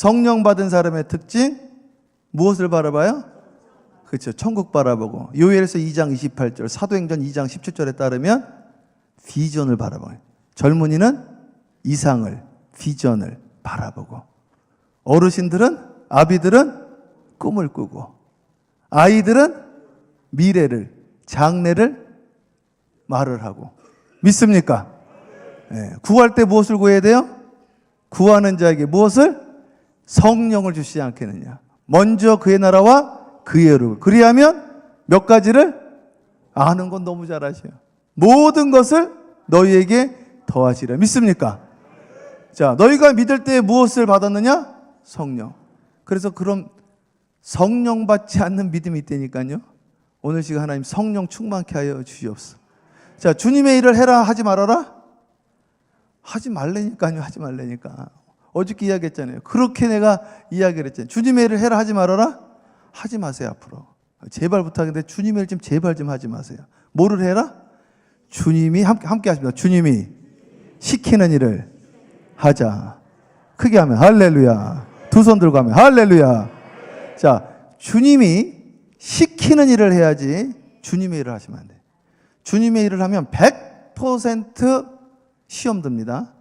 성령 받은 사람의 특징, 무엇을 바라봐요? 그렇죠. 천국 바라보고. 요엘서 2장 28절, 사도행전 2장 17절에 따르면 비전을 바라봐요. 젊은이는 이상을, 비전을 바라보고, 어르신들은, 아비들은 꿈을 꾸고, 아이들은 미래를, 장래를 말을 하고. 믿습니까? 네. 구할 때 무엇을 구해야 돼요? 구하는 자에게 무엇을? 성령을 주시지 않겠느냐. 먼저 그의 나라와 그의 의를. 그리하면 몇 가지를 아는 건 너무 잘 아셔요. 모든 것을 너희에게 더하시라. 믿습니까? 자, 너희가 믿을 때 무엇을 받았느냐? 성령. 그래서 그럼 성령 받지 않는 믿음이 있다니까요. 오늘 시간 하나님 성령 충만케 하여 주시옵소서. 자, 주님의 일을 해라 하지 말아라? 하지 말라니까요. 하지 말라니까. 어저께 이야기했잖아요. 그렇게 내가 이야기를 했잖아요. 주님의 일을 해라 하지 말아라? 하지 마세요. 앞으로 제발 부탁인데 주님의 일 좀 제발 좀 하지 마세요. 뭐를 해라? 주님이 함께 하십니다. 주님이 시키는 일을 하자. 크게 하면 할렐루야. 두 손 들고 하면 할렐루야. 자, 주님이 시키는 일을 해야지 주님의 일을 하시면 안 돼요. 주님의 일을 하면 100% 시험 듭니다.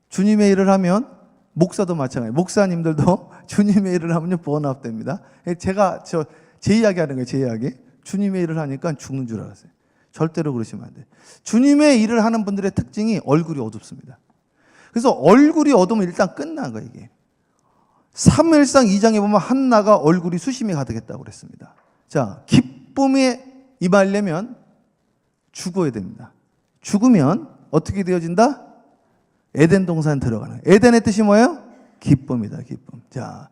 주님의 일을 하면 목사도 마찬가지예요. 목사님들도 주님의 일을 하면 번아웃됩니다. 제가 제 이야기 하는 거예요. 제 이야기. 주님의 일을 하니까 죽는 줄 알았어요. 절대로 그러시면 안 돼요. 주님의 일을 하는 분들의 특징이 얼굴이 어둡습니다. 그래서 얼굴이 어두우면 일단 끝난 거예요. 이게. 사무엘상 2장에 보면 한나가 얼굴이 수심이 가득했다고 그랬습니다. 자, 기쁨에 임하려면 죽어야 됩니다. 죽으면 어떻게 되어진다? 에덴 동산 들어가는. 에덴의 뜻이 뭐예요? 기쁨이다, 기쁨. 자,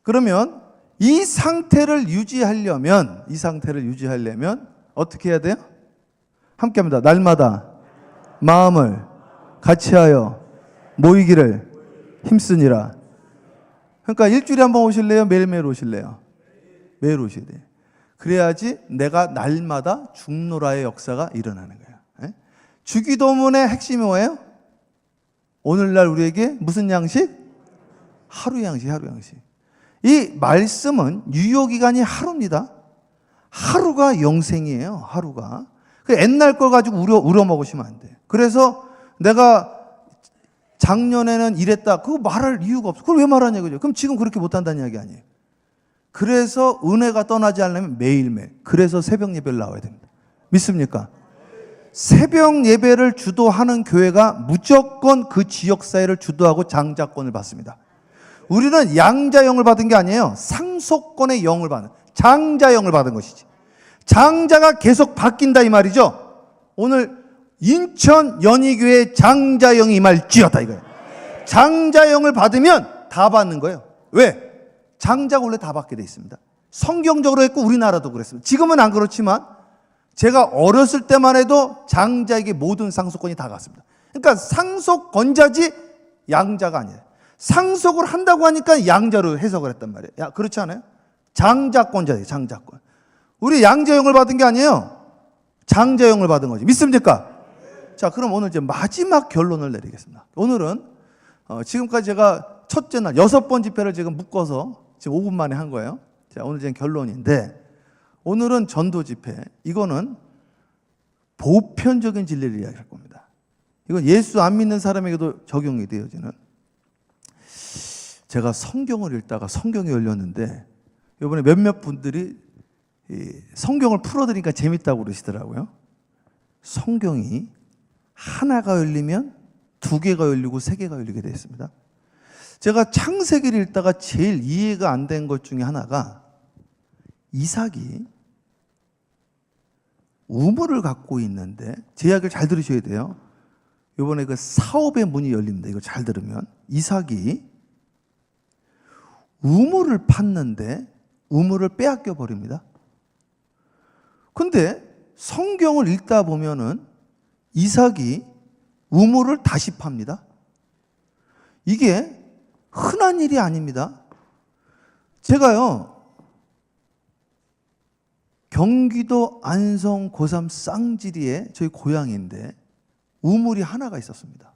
그러면 이 상태를 유지하려면 어떻게 해야 돼요? 함께 합니다. 날마다 마음을 같이하여 모이기를 힘쓰니라. 그러니까 일주일에 한 번 오실래요? 매일매일 오실래요? 매일 오셔야 돼요. 그래야지 내가 날마다 죽노라의 역사가 일어나는 거예요. 주기도문의 핵심이 뭐예요? 오늘날 우리에게 무슨 양식? 하루 양식, 하루 양식. 이 말씀은 유효기간이 하루입니다. 하루가 영생이에요. 하루가. 옛날 걸 가지고 우려 먹으시면 안 돼요. 그래서 내가 작년에는 이랬다. 그거 말할 이유가 없어. 그걸 왜 말하냐 그죠? 그럼 지금 그렇게 못한다는 이야기 아니에요. 그래서 은혜가 떠나지 않으면 매일매일. 그래서 새벽 예배를 나와야 됩니다. 믿습니까? 새벽 예배를 주도하는 교회가 무조건 그 지역사회를 주도하고 장자권을 받습니다. 우리는 양자영을 받은 게 아니에요. 상속권의 영을 받는, 장자영을 받은 것이지. 장자가 계속 바뀐다 이 말이죠. 오늘 인천 연희교회 장자영이 임할지어다 이거예요. 장자영을 받으면 다 받는 거예요. 왜? 장자가 원래 다 받게 돼 있습니다. 성경적으로 했고 우리나라도 그랬습니다. 지금은 안 그렇지만 제가 어렸을 때만 해도 장자에게 모든 상속권이 다 갔습니다. 그러니까 상속권자지 양자가 아니에요. 상속을 한다고 하니까 양자로 해석을 했단 말이에요. 야, 그렇지 않아요? 장자권자예요. 장자권. 우리 양자영을 받은 게 아니에요. 장자영을 받은 거지. 믿습니까? 자, 그럼 오늘 이제 마지막 결론을 내리겠습니다. 오늘은 지금까지 제가 첫째 날 6번 집회를 지금 묶어서 지금 5분 만에 한 거예요. 자, 오늘 지금 결론인데 오늘은 전도 집회. 이거는 보편적인 진리를 이야기할 겁니다. 이건 예수 안 믿는 사람에게도 적용이 되어지는. 제가 성경을 읽다가 성경이 열렸는데 이번에 몇몇 분들이 성경을 풀어드리니까 재밌다고 그러시더라고요. 성경이 하나가 열리면 2개가 열리고 3개가 열리게 되어 있습니다. 제가 창세기를 읽다가 제일 이해가 안 된 것 중에 하나가 이삭이 우물을 갖고 있는데 제 이야기를 잘 들으셔야 돼요. 이번에 그 사업의 문이 열립니다. 이거 잘 들으면 이삭이 우물을 팠는데 우물을 빼앗겨 버립니다. 근데 성경을 읽다 보면은 이삭이 우물을 다시 팝니다. 이게 흔한 일이 아닙니다. 제가요 경기도 안성 고삼 쌍지리에 저희 고향인데 우물이 하나가 있었습니다.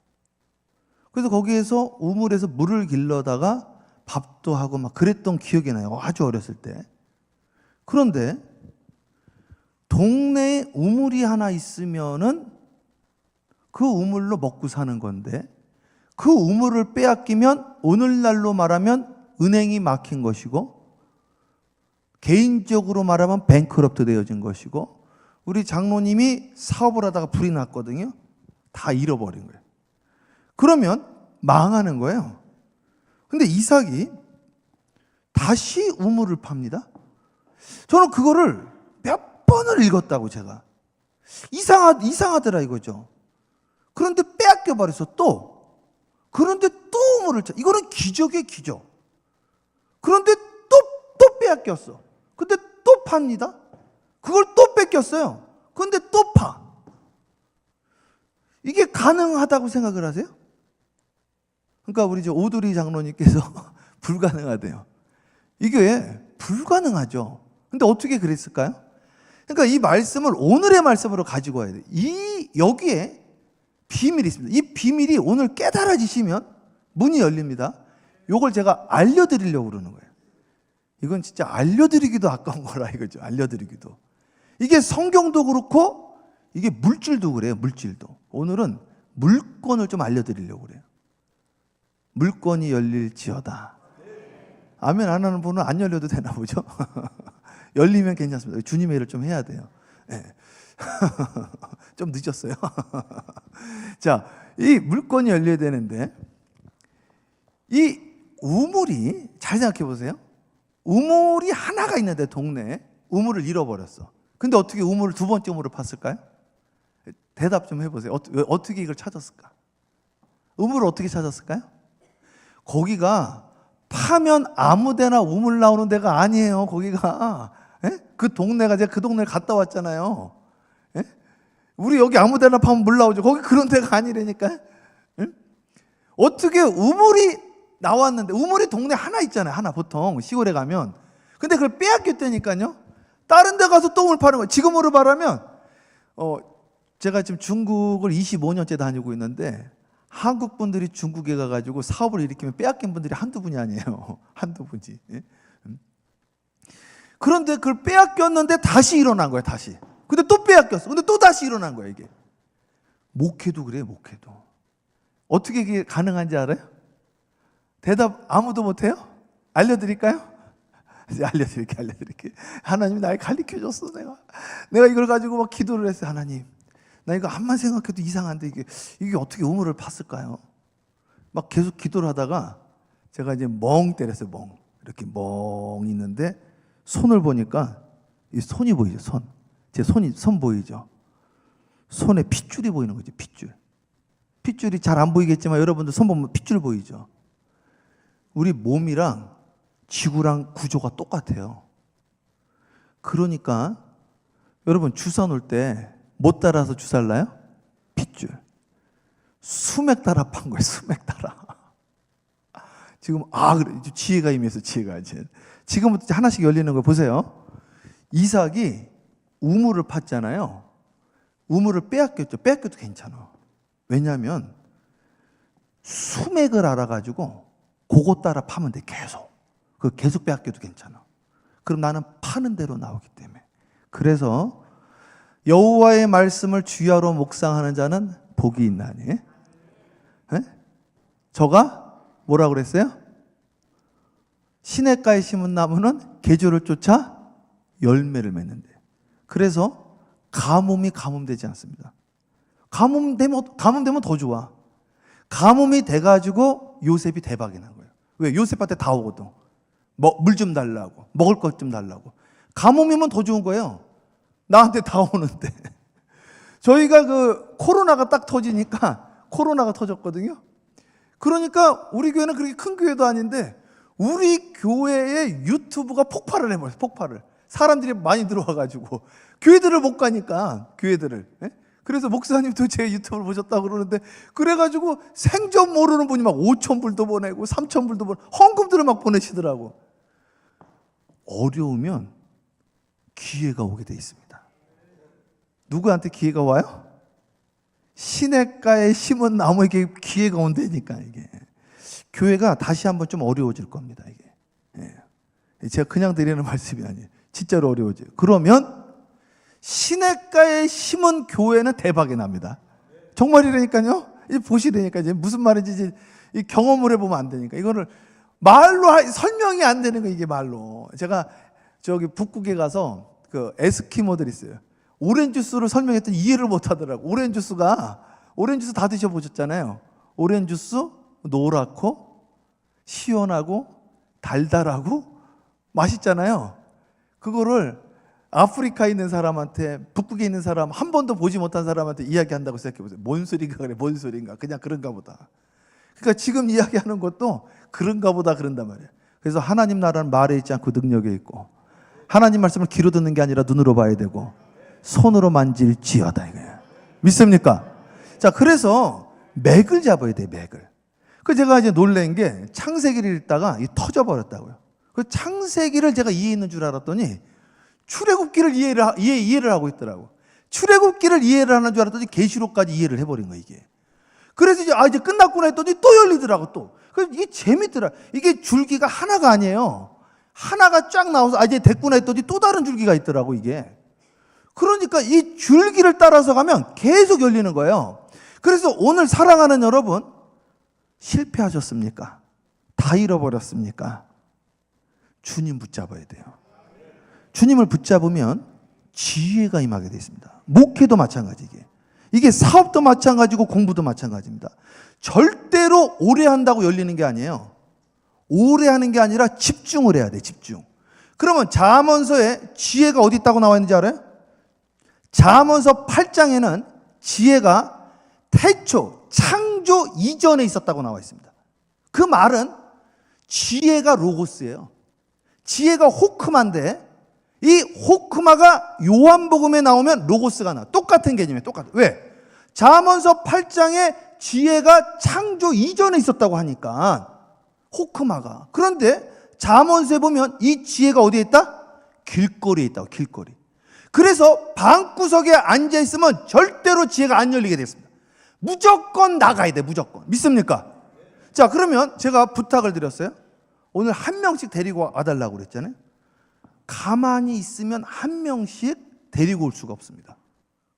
그래서 거기에서 우물에서 물을 길러다가 밥도 하고 막 그랬던 기억이 나요. 아주 어렸을 때. 그런데 동네에 우물이 하나 있으면은 그 우물로 먹고 사는 건데 그 우물을 빼앗기면 오늘날로 말하면 은행이 막힌 것이고 개인적으로 말하면 뱅크럽트 되어진 것이고 우리 장로님이 사업을 하다가 불이 났거든요. 다 잃어버린 거예요. 그러면 망하는 거예요. 근데 이삭이 다시 우물을 팝니다. 저는 그거를 몇 번을 읽었다고 제가. 이상하더라 이거죠. 그런데 빼앗겨 버려서 또. 그런데 또 우물을 쳐. 이거는 기적이에요, 기적. 그런데 또 빼앗겼어. 근데 또 팝니다. 그걸 또 뺏겼어요. 그런데 또 파. 이게 가능하다고 생각을 하세요? 그러니까 우리 오두리 장로님께서 불가능하대요. 이게 불가능하죠. 근데 어떻게 그랬을까요? 그러니까 이 말씀을 오늘의 말씀으로 가지고 와야 돼요. 여기에 비밀이 있습니다. 이 비밀이 오늘 깨달아지시면 문이 열립니다. 이걸 제가 알려드리려고 그러는 거예요. 이건 진짜 알려드리기도 아까운 거라 이거죠. 알려드리기도. 이게 성경도 그렇고 이게 물질도 그래요. 물질도. 오늘은 물건을 좀 알려드리려고 그래요. 물건이 열릴지어다. 아멘 안 하는 분은 안 열려도 되나 보죠? 열리면 괜찮습니다. 주님의 일을 좀 해야 돼요. 네. 좀 늦었어요. 자, 이 물건이 열려야 되는데 이 우물이 잘 생각해 보세요. 우물이 하나가 있는데 동네에 우물을 잃어버렸어. 근데 어떻게 우물을 두 번째 우물을 팠을까요? 대답 좀 해보세요. 어떻게 이걸 찾았을까? 우물을 어떻게 찾았을까요? 거기가 파면 아무데나 우물 나오는 데가 아니에요. 거기가 그 동네가 제가 그 동네를 갔다 왔잖아요. 우리 여기 아무데나 파면 물 나오죠. 거기 그런 데가 아니라니까. 어떻게 우물이 나왔는데 우물이 동네 하나 있잖아요. 하나 보통 시골에 가면. 근데 그걸 빼앗겼다니까요. 다른 데 가서 또 우물 파는 거예요. 지금으로 말하면 제가 지금 중국을 25년째 다니고 있는데 한국 분들이 중국에 가가지고 사업을 일으키면 빼앗긴 분들이 한두 분이 아니에요. 한두 분이. 그런데 그걸 빼앗겼는데 다시 일어난 거예요. 다시. 근데 또 빼앗겼어. 근데 또 다시 일어난 거예요. 이게. 목회도 그래요. 목회도. 어떻게 이게 가능한지 알아요? 대답 아무도 못해요? 알려드릴까요? 알려드릴게. 하나님이 날 가르쳐줬어. 내가 이걸 가지고 막 기도를 했어요. 하나님, 나 이거 암만 생각해도 이상한데 이게 어떻게 우물을 팠을까요? 막 계속 기도를 하다가 제가 이제 멍 때렸어요. 멍. 이렇게 멍 있는데 손을 보니까 이 손이 보이죠. 손. 제 손 보이죠? 손에 핏줄이 보이는 거죠. 핏줄. 핏줄이 잘 안 보이겠지만 여러분들 손 보면 핏줄 보이죠? 우리 몸이랑 지구랑 구조가 똑같아요. 그러니까 여러분 주사 놓을 때 못 따라서 주사를 놔요? 핏줄. 수맥 따라 판 거예요. 수맥 따라. 지금 그래 지혜가 임해서 지혜가 이제 지금부터 하나씩 열리는 거 보세요. 이삭이 우물을 팠잖아요. 우물을 빼앗겼죠. 빼앗겨도 괜찮아. 왜냐하면 수맥을 알아가지고 그거 따라 파면 돼. 계속 빼앗겨도 괜찮아. 그럼 나는 파는 대로 나오기 때문에. 그래서 여호와의 말씀을 주야로 묵상하는 자는 복이 있나니. 저가 뭐라고 그랬어요? 시냇가에 심은 나무는 계절을 쫓아 열매를 맺는데. 그래서 가뭄이 가뭄되지 않습니다. 가뭄되면 더 좋아. 가뭄이 돼가지고 요셉이 대박이 난 거예요. 왜? 요셉한테 다 오거든. 물 좀 달라고, 먹을 것 좀 달라고. 가뭄이면 더 좋은 거예요. 나한테 다 오는데. 저희가 그 코로나가 딱 터지니까, 코로나가 터졌거든요. 그러니까 우리 교회는 그렇게 큰 교회도 아닌데 우리 교회의 유튜브가 폭발을 해버렸어요. 폭발을. 사람들이 많이 들어와가지고 교회들을 못 가니까 교회들을. 그래서 목사님도 제 유튜브를 보셨다고 그러는데 그래가지고 생전 모르는 분이 막 5,000불도 보내고 3,000불도 보내고 헌금들을 막 보내시더라고. 어려우면 기회가 오게 돼 있습니다. 누구한테 기회가 와요? 시냇가에 심은 나무에게 기회가 온다니까. 이게 교회가 다시 한번 좀 어려워질 겁니다. 이게. 예. 제가 그냥 드리는 말씀이 아니에요. 진짜로 어려워져요. 그러면 시냇가에 심은 교회는 대박이 납니다. 정말이라니까요. 이제 보시라니까 이제 무슨 말인지 이제 이 경험을 해보면 안 되니까 이거를 말로 설명이 안 되는 거 이게 말로. 제가 저기 북극에 가서 그 에스키모들 있어요. 오렌지 주스를 설명했더니 이해를 못 하더라고. 오렌지 주스 다 드셔보셨잖아요. 오렌지 주스 노랗고 시원하고 달달하고 맛있잖아요. 그거를 아프리카에 있는 사람한테, 북극에 있는 사람, 한 번도 보지 못한 사람한테 이야기한다고 생각해보세요. 뭔 소린가 그래, 뭔 소린가. 그냥 그런가 보다. 그러니까 지금 이야기하는 것도 그런가 보다 그런단 말이에요. 그래서 하나님 나라는 말에 있지 않고 능력에 있고, 하나님 말씀을 귀로 듣는 게 아니라 눈으로 봐야 되고 손으로 만질지어다 이거예요. 믿습니까? 자, 그래서 맥을 잡아야 돼요. 맥을. 그 제가 이제 놀란 게 창세기를 읽다가 터져버렸다고요. 그 창세기를 제가 이해했는 줄 알았더니 출애굽기를 이해를 하고 있더라고. 출애굽기를 이해를 하는 줄 알았더니 계시록까지 이해를 해버린 거예요, 이게. 그래서 이제 끝났구나 했더니 또 열리더라고, 또. 이게 재밌더라. 이게 줄기가 하나가 아니에요. 하나가 쫙 나와서 이제 됐구나 했더니 또 다른 줄기가 있더라고, 이게. 그러니까 이 줄기를 따라서 가면 계속 열리는 거예요. 그래서 오늘 사랑하는 여러분, 실패하셨습니까? 다 잃어버렸습니까? 주님 붙잡아야 돼요. 주님을 붙잡으면 지혜가 임하게 되어 있습니다. 목회도 마찬가지. 이게 사업도 마찬가지고 공부도 마찬가지입니다. 절대로 오래 한다고 열리는 게 아니에요. 오래 하는 게 아니라 집중을 해야 돼, 집중. 그러면 잠언서에 지혜가 어디 있다고 나와 있는지 알아요? 잠언서 8장에는 지혜가 태초, 창조 이전에 있었다고 나와 있습니다. 그 말은 지혜가 로고스예요. 지혜가 호크마인데 이 호크마가 요한복음에 나오면 로고스가 나와. 똑같은 개념이에요. 똑같아. 왜? 잠언서 8장에 지혜가 창조 이전에 있었다고 하니까 호크마가. 그런데 잠언서에 보면 이 지혜가 어디에 있다? 길거리에 있다고. 길거리. 그래서 방구석에 앉아 있으면 절대로 지혜가 안 열리게 됐습니다. 무조건 나가야 돼. 무조건. 믿습니까? 자, 그러면 제가 부탁을 드렸어요. 오늘 한 명씩 데리고 와달라고 그랬잖아요. 가만히 있으면 한 명씩 데리고 올 수가 없습니다.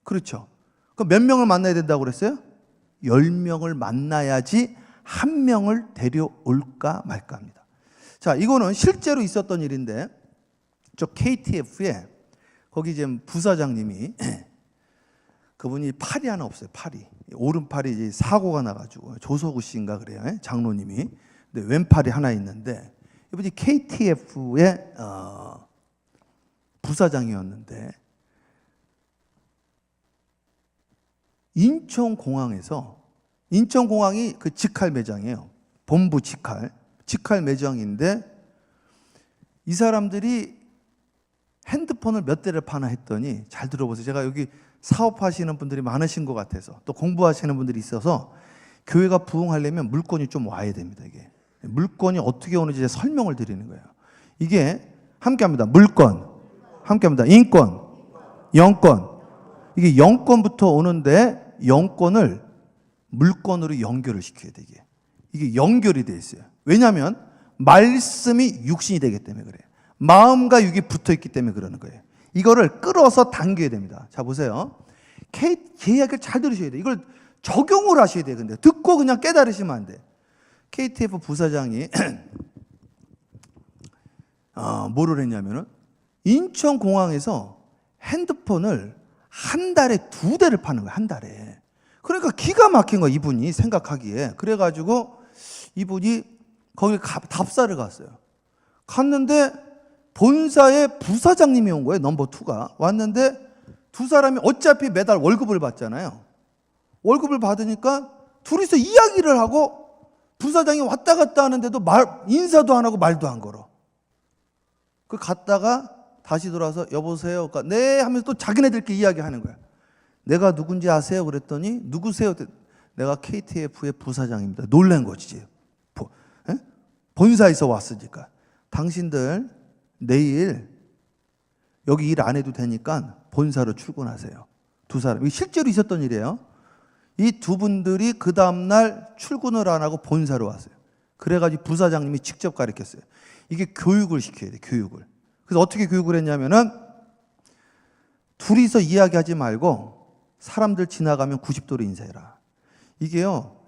그렇죠? 그럼 몇 명을 만나야 된다고 그랬어요? 10명을 만나야지 한 명을 데려올까 말까 합니다. 자, 이거는 실제로 있었던 일인데, 저 KTF에 거기 지금 부사장님이 그분이 팔이 하나 없어요. 팔이. 오른팔이 이제 사고가 나가지고 조석우 씨인가 그래요. 장로님이. 근데 왼팔이 하나 있는데 이분이 KTF의 부사장이었는데 인천공항에서, 인천공항이 그 직할 매장이에요. 본부 직할 매장인데 이 사람들이 핸드폰을 몇 대를 파나 했더니, 잘 들어보세요. 제가 여기 사업하시는 분들이 많으신 것 같아서, 또 공부하시는 분들이 있어서 교회가 부흥하려면 물건이 좀 와야 됩니다. 이게 물건이 어떻게 오는지 제가 설명을 드리는 거예요. 이게 함께합니다. 물건, 함께합니다. 인권, 영권. 이게 영권부터 오는데 영권을 물건으로 연결을 시켜야 돼. 이게 연결이 돼 있어요. 왜냐하면 말씀이 육신이 되기 때문에 그래요. 마음과 육이 붙어 있기 때문에 그러는 거예요. 이거를 끌어서 당겨야 됩니다. 자, 보세요. 제 이야기를 잘 들으셔야 돼요. 이걸 적용을 하셔야 돼요. 근데 듣고 그냥 깨달으시면 안 돼요. KTF 부사장이 뭐를 했냐면은 인천공항에서 핸드폰을 한 달에 2대를 파는 거예요. 한 달에. 그러니까 기가 막힌 거야, 이분이 생각하기에. 그래가지고 이분이 거기 답사를 갔어요. 갔는데 본사에 부사장님이 온 거예요. 넘버 2가 왔는데 두 사람이 어차피 매달 월급을 받잖아요. 월급을 받으니까 둘이서 이야기를 하고, 부사장이 왔다 갔다 하는데도 인사도 안 하고 말도 안 걸어. 그 갔다가 다시 돌아와서 여보세요. 그러니까 네 하면서 또 자기네들끼리 이야기하는 거야. 내가 누군지 아세요? 그랬더니 누구세요? 내가 KTF의 부사장입니다. 놀란 거지. 본사에서 왔으니까. 당신들 내일 여기 일 안 해도 되니까 본사로 출근하세요. 두 사람. 이게 실제로 있었던 일이에요. 이 두 분들이 그 다음날 출근을 안 하고 본사로 왔어요. 그래가지고 부사장님이 직접 가르쳤어요. 이게 교육을 시켜야 돼, 교육을. 그래서 어떻게 교육을 했냐면은 둘이서 이야기하지 말고 사람들 지나가면 90도로 인사해라. 이게요,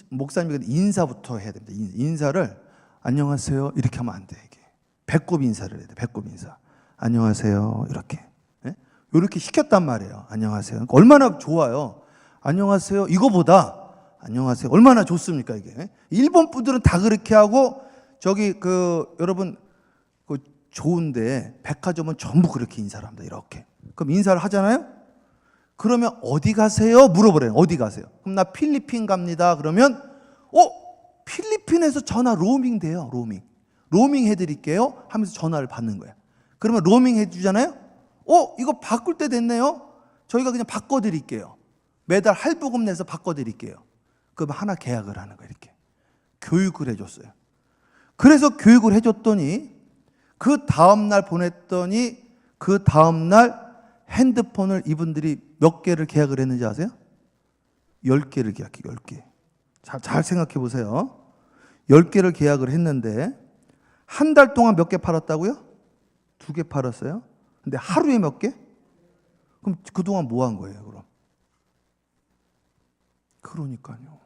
목사님이 인사부터 해야 됩니다. 인사를 안녕하세요 이렇게 하면 안 돼. 이게 배꼽 인사를 해야 돼. 배꼽 인사. 안녕하세요 이렇게. 이렇게 시켰단 말이에요. 안녕하세요. 얼마나 좋아요. 안녕하세요 이거보다 안녕하세요 얼마나 좋습니까 이게. 일본 분들은 다 그렇게 하고 저기 여러분 좋은데 백화점은 전부 그렇게 인사를 합니다. 이렇게. 그럼 인사를 하잖아요. 그러면 어디 가세요? 물어보래요. 어디 가세요? 그럼 나 필리핀 갑니다. 그러면 필리핀에서 전화 로밍 돼요. 로밍 해드릴게요 하면서 전화를 받는 거예요. 그러면 로밍 해주잖아요. 이거 바꿀 때 됐네요. 저희가 그냥 바꿔드릴게요. 매달 할부금 내서 바꿔드릴게요. 그럼 하나 계약을 하는 거예요. 이렇게 교육을 해줬어요. 그래서 교육을 해줬더니 그 다음날 보냈더니 그 다음날 핸드폰을 이분들이 몇 개를 계약을 했는지 아세요? 10개를 계약해요. 10개. 잘 생각해 보세요. 10개를 계약을 했는데 한 달 동안 몇 개 팔았다고요? 2개 팔았어요. 근데 하루에 몇 개? 그럼 그동안 뭐 한 거예요, 그럼? 그러니까요.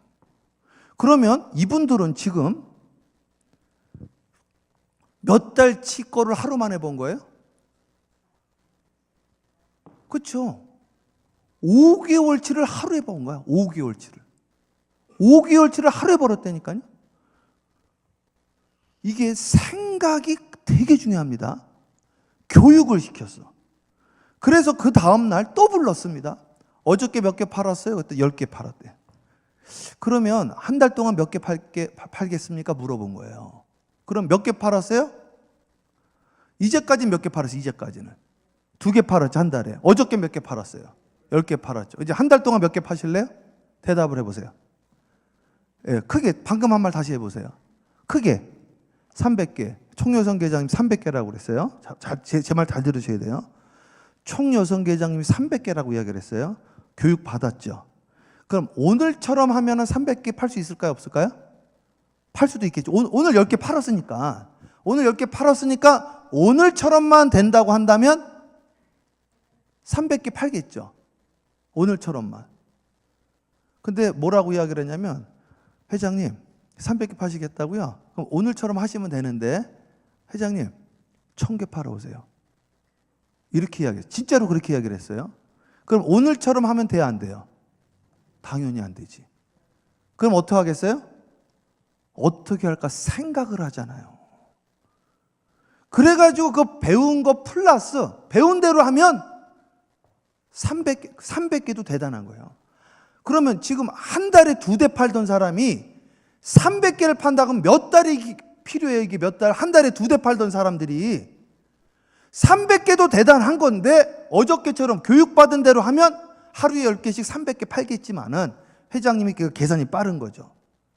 그러면 이분들은 지금 몇 달치 거를 하루 만에 본 거예요? 그렇죠. 5개월치를 하루에 본 거야. 5개월치를 하루에 벌었다니까요. 이게 생각이 되게 중요합니다. 교육을 시켰어. 그래서 그 다음날 또 불렀습니다. 어저께 몇 개 팔았어요? 그때 10개 팔았대요. 그러면 한 달 동안 몇 개 팔겠습니까? 물어본 거예요. 그럼 몇 개 팔았어요? 이제까지 몇 개 팔았어요? 이제까지는 2개 팔았죠, 한 달에. 어저께 몇 개 팔았어요? 10개 팔았죠. 이제 한 달 동안 몇 개 파실래요? 대답을 해보세요. 예, 크게 방금 한 말 다시 해보세요. 크게 300개. 총여성계장님 300개라고 그랬어요. 제 말 잘 들으셔야 돼요. 총여성계장님이 300개라고 이야기를 했어요. 교육 받았죠. 그럼 오늘처럼 하면은 300개 팔 수 있을까요? 없을까요? 팔 수도 있겠죠. 오늘 10개 팔았으니까. 오늘처럼만 된다고 한다면 300개 팔겠죠. 오늘처럼만. 근데 뭐라고 이야기를 했냐면, 회장님 300개 파시겠다고요? 그럼 오늘처럼 하시면 되는데 회장님 1000개 팔아오세요. 이렇게 이야기했어요. 진짜로 그렇게 이야기를 했어요. 그럼 오늘처럼 하면 돼야 안 돼요? 당연히 안 되지. 그럼 어떻게 하겠어요? 어떻게 할까 생각을 하잖아요. 그래가지고 그 배운 거 플러스 배운 대로 하면 300개도 대단한 거예요. 그러면 지금 한 달에 2대 팔던 사람이 300개를 판다 그러면 몇 달이 필요해요? 이게 몇 달? 한 달에 2대 팔던 사람들이 300개도 대단한 건데 어저께처럼 교육받은 대로 하면 하루에 10개씩 300개 팔겠지만은 회장님이 그 계산이 빠른 거죠.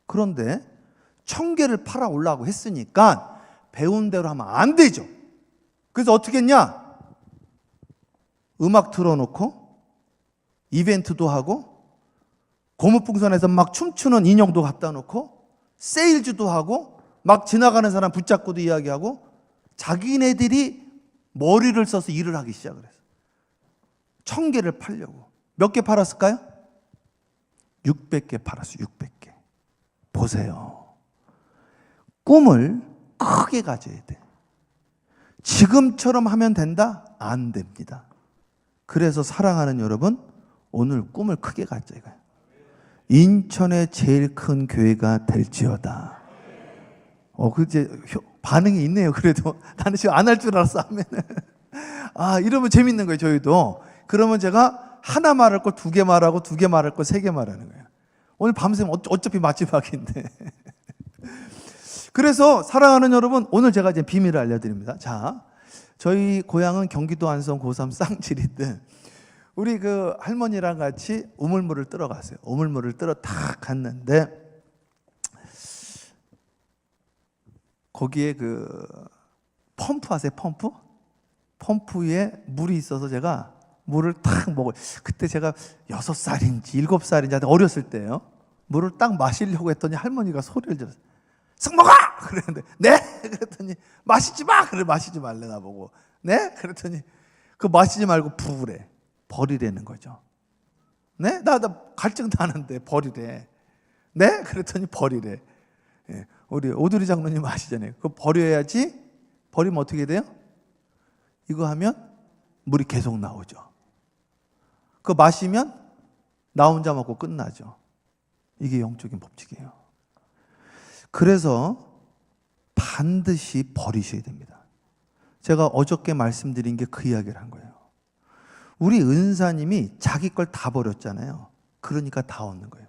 그런데 1000개를 팔아 올라고 했으니까 배운 대로 하면 안 되죠. 그래서 어떻게 했냐? 음악 틀어놓고 이벤트도 하고 고무풍선에서 막 춤추는 인형도 갖다 놓고 세일즈도 하고 막 지나가는 사람 붙잡고도 이야기하고 자기네들이 머리를 써서 일을 하기 시작을 했어요. 1000개를 팔려고. 몇 개 팔았을까요? 600개 팔았어요. 600개. 보세요. 꿈을 크게 가져야 돼. 지금처럼 하면 된다? 안 됩니다. 그래서 사랑하는 여러분, 오늘 꿈을 크게 가져야 돼요. 인천의 제일 큰 교회가 될지어다. 그제 반응이 있네요. 그래도 나는 지금 안 할 줄 알았어 하면은 이러면 재밌는 거예요. 저희도. 그러면 제가 하나 말할 걸 2개 말하고 2개 말할 걸 3개 말하는 거예요. 오늘 밤샘 어차피 마지막인데. 그래서 사랑하는 여러분, 오늘 제가 이제 비밀을 알려드립니다. 자, 저희 고향은 경기도 안성 고3 쌍질인데 우리 그 할머니랑 같이 우물물을 뜨러 갔어요. 우물물을 뜨러 탁 갔는데 거기에 그 펌프 아세요? 펌프 위에 물이 있어서 제가 물을 탁 먹어요. 그때 제가 6살인지 7살인지 어렸을 때예요. 물을 딱 마시려고 했더니 할머니가 소리를 질렀어요. 승모가! 그랬는데 네? 그랬더니 마시지 마! 그래 마시지 말래 나보고 네? 그랬더니 그 마시지 말고 부으래. 버리라는 거죠. 네? 나 갈증 나는데 버리래. 네? 그랬더니 버리래. 예, 우리 오두리 장로님 아시잖아요. 그거 버려야지. 버리면 어떻게 돼요? 이거 하면 물이 계속 나오죠. 그거 마시면 나 혼자 먹고 끝나죠. 이게 영적인 법칙이에요. 그래서 반드시 버리셔야 됩니다. 제가 어저께 말씀드린 게 그 이야기를 한 거예요. 우리 은사님이 자기 걸 다 버렸잖아요. 그러니까 다 얻는 거예요.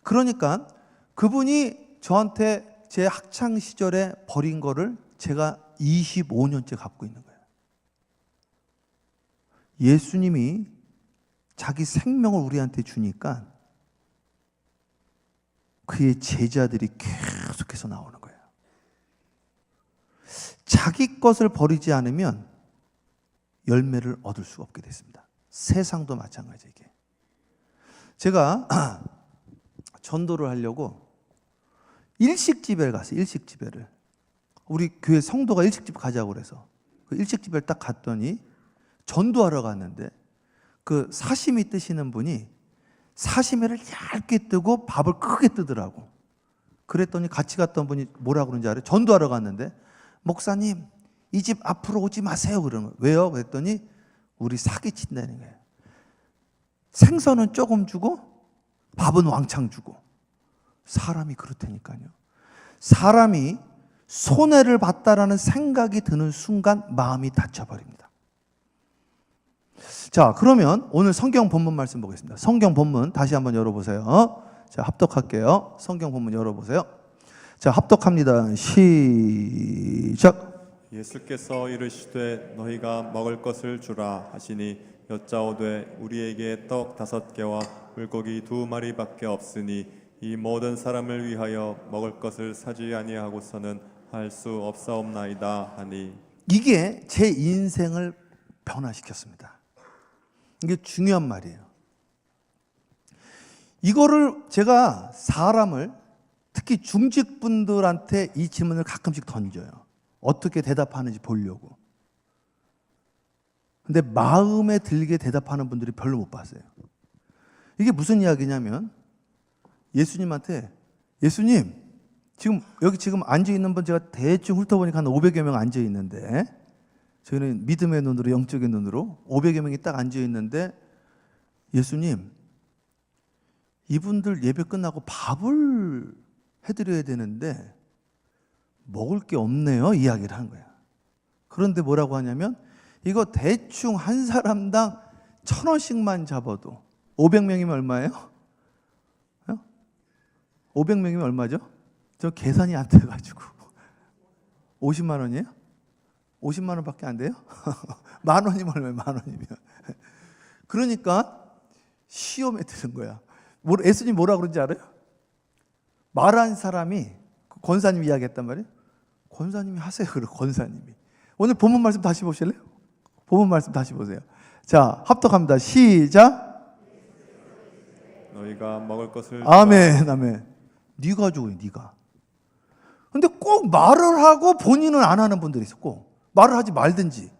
그러니까 그분이 저한테 제 학창 시절에 버린 거를 제가 25년째 갖고 있는 거예요. 예수님이 자기 생명을 우리한테 주니까 그의 제자들이 계속해서 나오는 거예요. 자기 것을 버리지 않으면 열매를 얻을 수가 없게 됐습니다. 세상도 마찬가지예요. 이게. 제가 전도를 하려고 일식집에 갔어요. 일식집에를. 우리 교회 성도가 일식집 가자고 그래서 그 일식집에 딱 갔더니 전도하러 갔는데 그 사시미 뜨시는 분이 사시미를 얇게 뜨고 밥을 크게 뜨더라고. 그랬더니 같이 갔던 분이 뭐라 그러는지 알아요? 전도하러 갔는데 목사님 이 집 앞으로 오지 마세요 그러는 거예요. 왜요? 그랬더니 우리 사기친다는 거예요. 생선은 조금 주고 밥은 왕창 주고. 사람이 그렇다니까요. 사람이 손해를 봤다라는 생각이 드는 순간 마음이 닫혀버립니다. 자, 그러면 오늘 성경 본문 말씀 보겠습니다. 성경 본문 다시 한번 열어보세요. 자, 합독할게요. 성경 본문 열어보세요. 자, 합독합니다. 시작. 예수께서 이르시되 너희가 먹을 것을 주라 하시니 여짜오되 우리에게 떡 5개와 물고기 2마리밖에 없으니 이 모든 사람을 위하여 먹을 것을 사지 아니하고서는 할 수 없사옵나이다 하니. 이게 제 인생을 변화시켰습니다. 이게 중요한 말이에요. 이거를 제가 사람을 특히 중직분들한테 이 질문을 가끔씩 던져요. 어떻게 대답하는지 보려고. 근데 마음에 들게 대답하는 분들이 별로 못 봤어요. 이게 무슨 이야기냐면 예수님한테 예수님 지금 여기 지금 앉아 있는 분 제가 대충 훑어보니까 한 500여 명 앉아 있는데 저희는 믿음의 눈으로 영적인 눈으로 500여 명이 딱 앉아 있는데 예수님 이분들 예배 끝나고 밥을 해드려야 되는데 먹을 게 없네요 이야기를 한 거야. 그런데 뭐라고 하냐면 이거 대충 한 사람당 1,000원씩만 잡아도 500명이면 얼마예요? 500명이면 얼마죠? 저 계산이 안 돼가지고 50만 원이에요? 50만 원밖에 안 돼요? 만 원이면 얼마예요? 만 원이면. 그러니까 시험에 드는 거야. 예수님 뭐라 그런지 알아요? 말한 사람이 권사님이 이야기했단 말이에요. 권사님이 하세요. 그래 권사님이. 오늘 본문 말씀 다시 보실래요? 본문 말씀 다시 보세요. 자, 합독합니다. 시작. 너희가 먹을 것을 아멘, 아멘. 네가 줘요, 네가. 근데 꼭 말을 하고 본인은 안 하는 분들이 있었고 말을 하지 말든지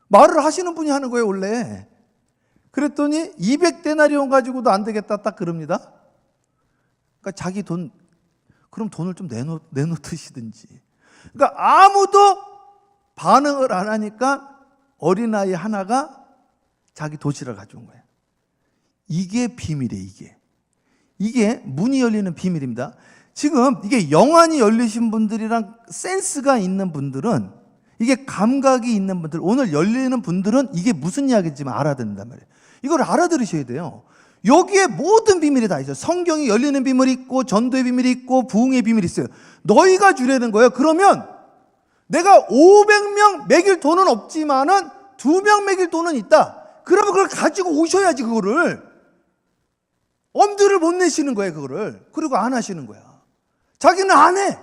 말을 하시는 분이 하는 거예요 원래. 그랬더니 200데나리온 가지고도 안 되겠다 딱 그럽니다. 그러니까 자기 돈 그럼 돈을 좀 내놓으시든지. 그러니까 아무도 반응을 안 하니까 어린아이 하나가 자기 도시락을 가져온 거예요. 이게 비밀이에요. 이게 문이 열리는 비밀입니다. 지금 이게 영안이 열리신 분들이랑 센스가 있는 분들은 이게 감각이 있는 분들 오늘 열리는 분들은 이게 무슨 이야기인지 알아듣는단 말이에요. 이걸 알아들으셔야 돼요. 여기에 모든 비밀이 다 있어요. 성경이 열리는 비밀이 있고 전도의 비밀이 있고 부흥의 비밀이 있어요. 너희가 주려는 거예요. 그러면 내가 500명 먹일 돈은 없지만은 2명 먹일 돈은 있다. 그러면 그걸 가지고 오셔야지 그거를. 엄두를 못 내시는 거예요 그거를. 그리고 안 하시는 거야. 자기는 안 해.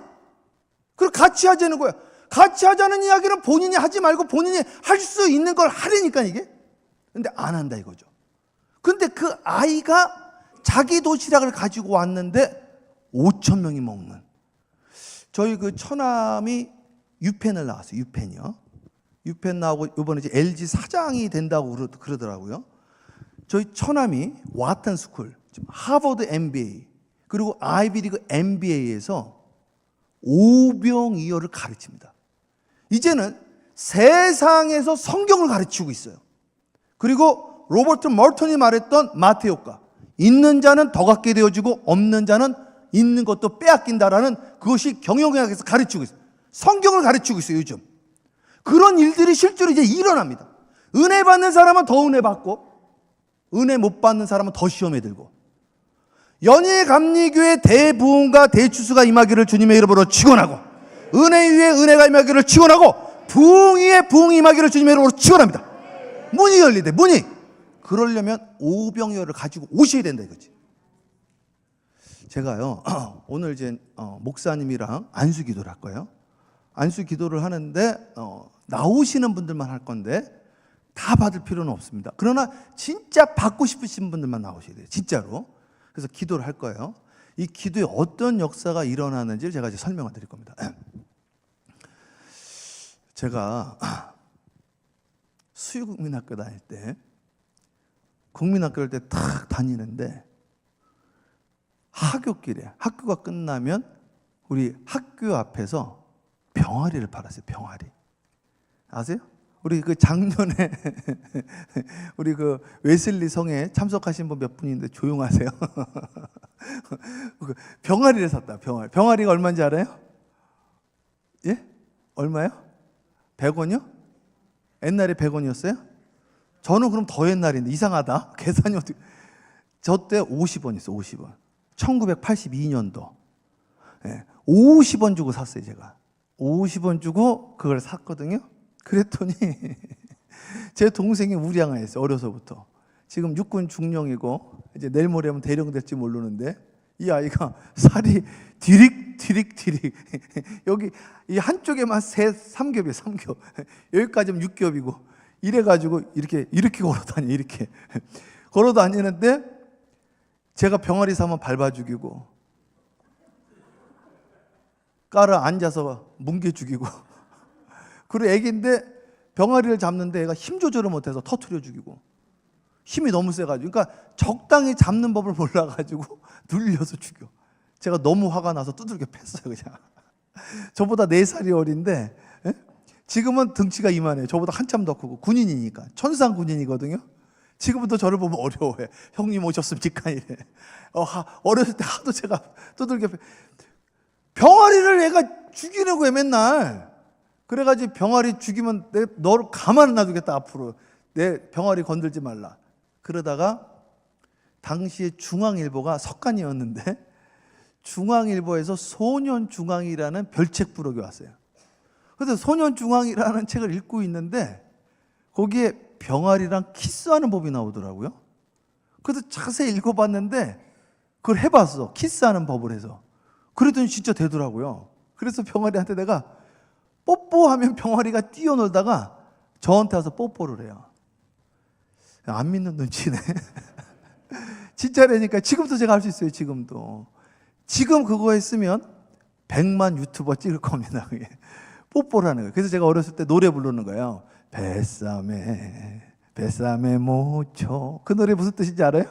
그리고 같이 하자는 거야. 같이 하자는 이야기는 본인이 하지 말고 본인이 할 수 있는 걸 하려니까 이게. 근데 안 한다 이거죠. 근데 그 아이가 자기 도시락을 가지고 왔는데 5,000명이 먹는. 저희 그 처남이 유펜을 나왔어요. 유펜이요. 유펜 나오고 이번에 이제 LG 사장이 된다고 그러더라고요. 저희 처남이 와튼 스쿨, 하버드 MBA, 그리고 아이비리그 MBA에서 오병이어를 가르칩니다. 이제는 세상에서 성경을 가르치고 있어요. 그리고 로버트 멀턴이 말했던 마태효과, 있는 자는 더 갖게 되어지고 없는 자는 있는 것도 빼앗긴다라는 그것이 경영학에서 가르치고 있어요. 성경을 가르치고 있어요, 요즘. 그런 일들이 실제로 이제 일어납니다. 은혜 받는 사람은 더 은혜 받고, 은혜 못 받는 사람은 더 시험에 들고. 연예감리교회 대부흥과 대추수가 임하기를 주님의 이름으로 축원하고, 은혜 위에 은혜가 임하기를 축원하고, 부흥 위에 부흥이 임하기를 주님의 이름으로 축원합니다. 문이 열리대, 문이. 그러려면 오병이어를 가지고 오셔야 된다 이거지. 제가요 오늘 이제 목사님이랑 안수 기도를 할 거예요. 안수 기도를 하는데 나오시는 분들만 할 건데 다 받을 필요는 없습니다. 그러나 진짜 받고 싶으신 분들만 나오셔야 돼요, 진짜로. 그래서 기도를 할 거예요. 이 기도에 어떤 역사가 일어나는지를 제가 이제 설명을 드릴 겁니다. 제가 수유국민학교 다닐 때, 국민학교를 때 탁 다니는데 하굣길에, 학교가 끝나면 우리 학교 앞에서 병아리를 팔았어요. 병아리 아세요? 우리 그 작년에 우리 그 웨슬리 성에 참석하신 분 몇 분인데 조용하세요. 병아리를 샀다. 병아리가 얼마인지 알아요? 예? 얼마요? 100원이요? 옛날에 100원이었어요? 저는 그럼 더 옛날인데 이상하다. 계산이 어떻게. 저 때 50원 있어. 50원. 1982년도. 예, 50원 주고 샀어요, 제가. 50원 주고 그걸 샀거든요. 그랬더니 제 동생이 우량아였어요, 어려서부터. 지금 육군 중령이고 이제 내일 모레면 대령 될지 모르는데 이 아이가 살이 디릭 여기 이 한쪽에만 3겹이에요, 3겹. 여기까지면 6겹이고 이래가지고 이렇게 걸어다녀, 이렇게 걸어다니는데 제가 병아리 사면 밟아 죽이고 깔아 앉아서 뭉개 죽이고 그리고 애기인데 병아리를 잡는데 애가 힘 조절을 못해서 터트려 죽이고 힘이 너무 세가지고, 그러니까 적당히 잡는 법을 몰라가지고 눌려서 죽여. 제가 너무 화가 나서 두들겨 팼어요, 그냥. 저보다 4살이 어린데, 예? 지금은 등치가 이만해요. 저보다 한참 더 크고 군인이니까, 천상 군인이거든요. 지금부터 저를 보면 어려워해. 형님 오셨습니까? 이래. 어렸을 때 하도 제가 두들겨 병아리를 애가 죽이는 거예요, 맨날. 그래가지고 병아리 죽이면 너를 가만 놔두겠다, 앞으로. 내 병아리 건들지 말라. 그러다가 당시에 중앙일보가 석간이었는데 중앙일보에서 소년중앙이라는 별책 부록이 왔어요. 그래서 소년중앙이라는 책을 읽고 있는데 거기에 병아리랑 키스하는 법이 나오더라고요. 그래서 자세히 읽어봤는데 그걸 해봤어, 키스하는 법을 해서. 그랬더니 진짜 되더라고요. 그래서 병아리한테 내가 뽀뽀하면 병아리가 뛰어놀다가 저한테 와서 뽀뽀를 해요. 안 믿는 눈치네. 진짜라니까. 지금도 제가 할 수 있어요, 지금도. 지금 그거 했으면 100만 유튜버 찍을 겁니다, 그게. 뽀뽀를 하는 거예요. 그래서 제가 어렸을 때 노래 부르는 거예요. 뱃삼에 모초. 그 노래 무슨 뜻인지 알아요?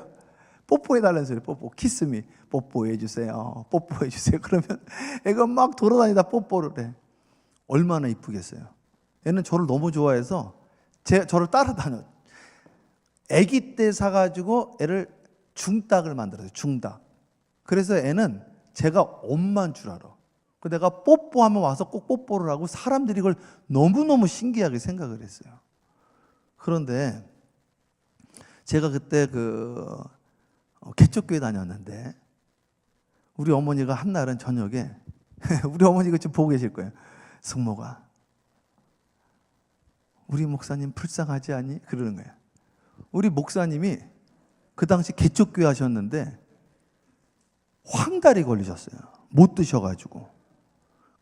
뽀뽀해달라는 소리. 뽀뽀. 키스미. 뽀뽀해주세요. 뽀뽀해주세요. 그러면 애가 막 돌아다니다 뽀뽀를 해. 얼마나 이쁘겠어요. 애는 저를 너무 좋아해서 저를 따라다녀. 아기 때 사가지고 애를 중닭을 만들었어요. 중닭. 그래서 애는 제가 엄마인 줄 알아. 내가 뽀뽀하면 와서 꼭 뽀뽀를 하고 사람들이 이걸 너무너무 신기하게 생각을 했어요. 그런데 제가 그때 개척교회 다녔는데 우리 어머니가 한날은 저녁에 우리 어머니가 지금 보고 계실 거예요. 승모가 우리 목사님 불쌍하지 않니? 그러는 거예요. 우리 목사님이 그 당시 개척교회 하셨는데 황달이 걸리셨어요. 못 드셔가지고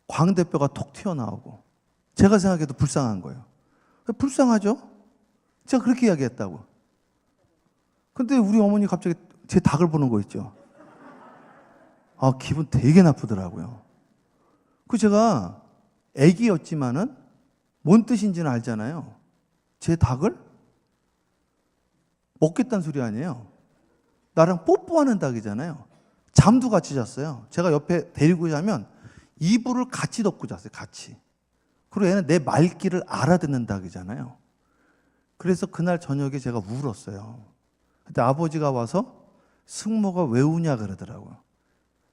광대뼈가 톡 튀어나오고 제가 생각해도 불쌍한 거예요. 불쌍하죠? 제가 그렇게 이야기했다고. 근데 우리 어머니 갑자기 제 닭을 보는 거 있죠. 기분 되게 나쁘더라고요. 그 제가 애기였지만은 뭔 뜻인지는 알잖아요. 제 닭을 먹겠다는 소리 아니에요. 나랑 뽀뽀하는 닭이잖아요. 잠도 같이 잤어요. 제가 옆에 데리고 자면 이불을 같이 덮고 잤어요. 같이. 그리고 얘는 내 말귀를 알아듣는 닭이잖아요. 그래서 그날 저녁에 제가 울었어요. 그때 아버지가 와서 승모가 왜 우냐 그러더라고요.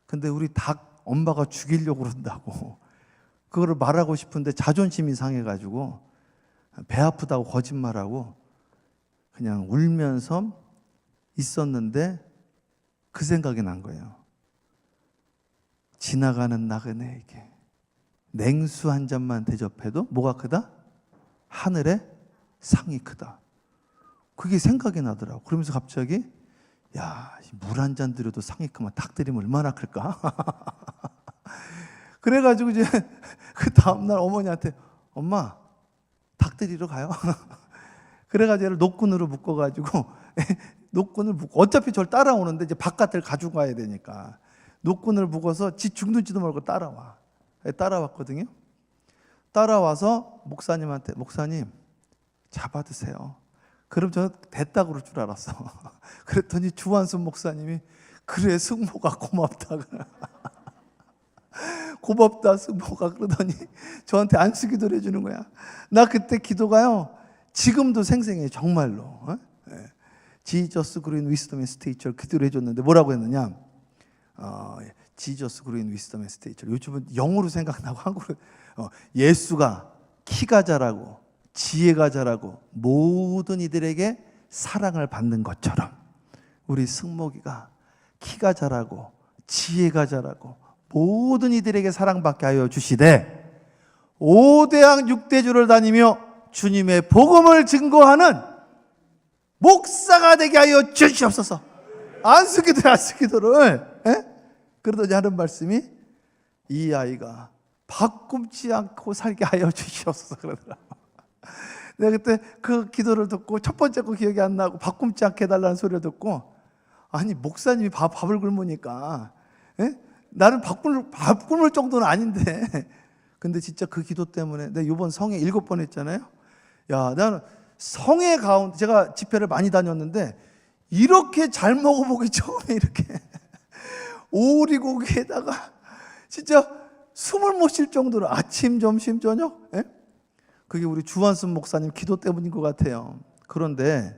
근데 우리 닭 엄마가 죽이려고 그런다고. 그거를 말하고 싶은데 자존심이 상해가지고 배 아프다고 거짓말하고 그냥 울면서 있었는데 그 생각이 난 거예요. 지나가는 나그네에게 냉수 한 잔만 대접해도 뭐가 크다? 하늘의 상이 크다. 그게 생각이 나더라고. 그러면서 갑자기 야, 물 한 잔 드려도 상이 크면 닭들이면 얼마나 클까? 그래가지고 이제 그 다음날 어머니한테 엄마 닭들이러 가요. 그래가지고 얘를 노끈으로 묶어가지고 노끈을 묶고 어차피 저를 따라오는데 이제 바깥을 가지고 가야 되니까 노끈을 묶어서 지 죽는지도 모르고 따라와. 따라왔거든요. 따라와서 목사님한테 목사님 잡아드세요. 그럼 저는 됐다 그럴 줄 알았어. 그랬더니 주한순 목사님이 그래 승모가 고맙다. 고맙다 승모가 그러더니 저한테 안수기도를 해주는 거야. 나 그때 기도가요 지금도 생생해 정말로. 지저스 그린 위스덤 앤 스테이처를 기도를 해줬는데 뭐라고 했느냐. 지저스 그린 위스덤 앤 스테이처. 요즘은 영어로 생각나고 한국으로 예수가 키가 자라고 지혜가 자라고 모든 이들에게 사랑을 받는 것처럼 우리 승모기가 키가 자라고 지혜가 자라고 모든 이들에게 사랑받게 하여 주시되 5대양 6대주를 다니며 주님의 복음을 증거하는 목사가 되게 하여 주시옵소서. 안수기도를 그러더니 하는 말씀이 이 아이가 바꿈지 않고 살게 하여 주시옵소서 그러더라고. 내가 그때 그 기도를 듣고 첫 번째 거 기억이 안 나고 바꿈지 않게 해달라는 소리를 듣고 아니 목사님이 밥을 굶으니까 나는 밥 굶을 정도는 아닌데 근데 진짜 그 기도 때문에 내가 이번 성회 7번 했잖아요. 야 나는 성회 가운데 제가 집회를 많이 다녔는데 이렇게 잘 먹어보기 처음에 이렇게 오리고기에다가 진짜 숨을 못 쉴 정도로 아침 점심 저녁 그게 우리 주한순 목사님 기도 때문인 것 같아요. 그런데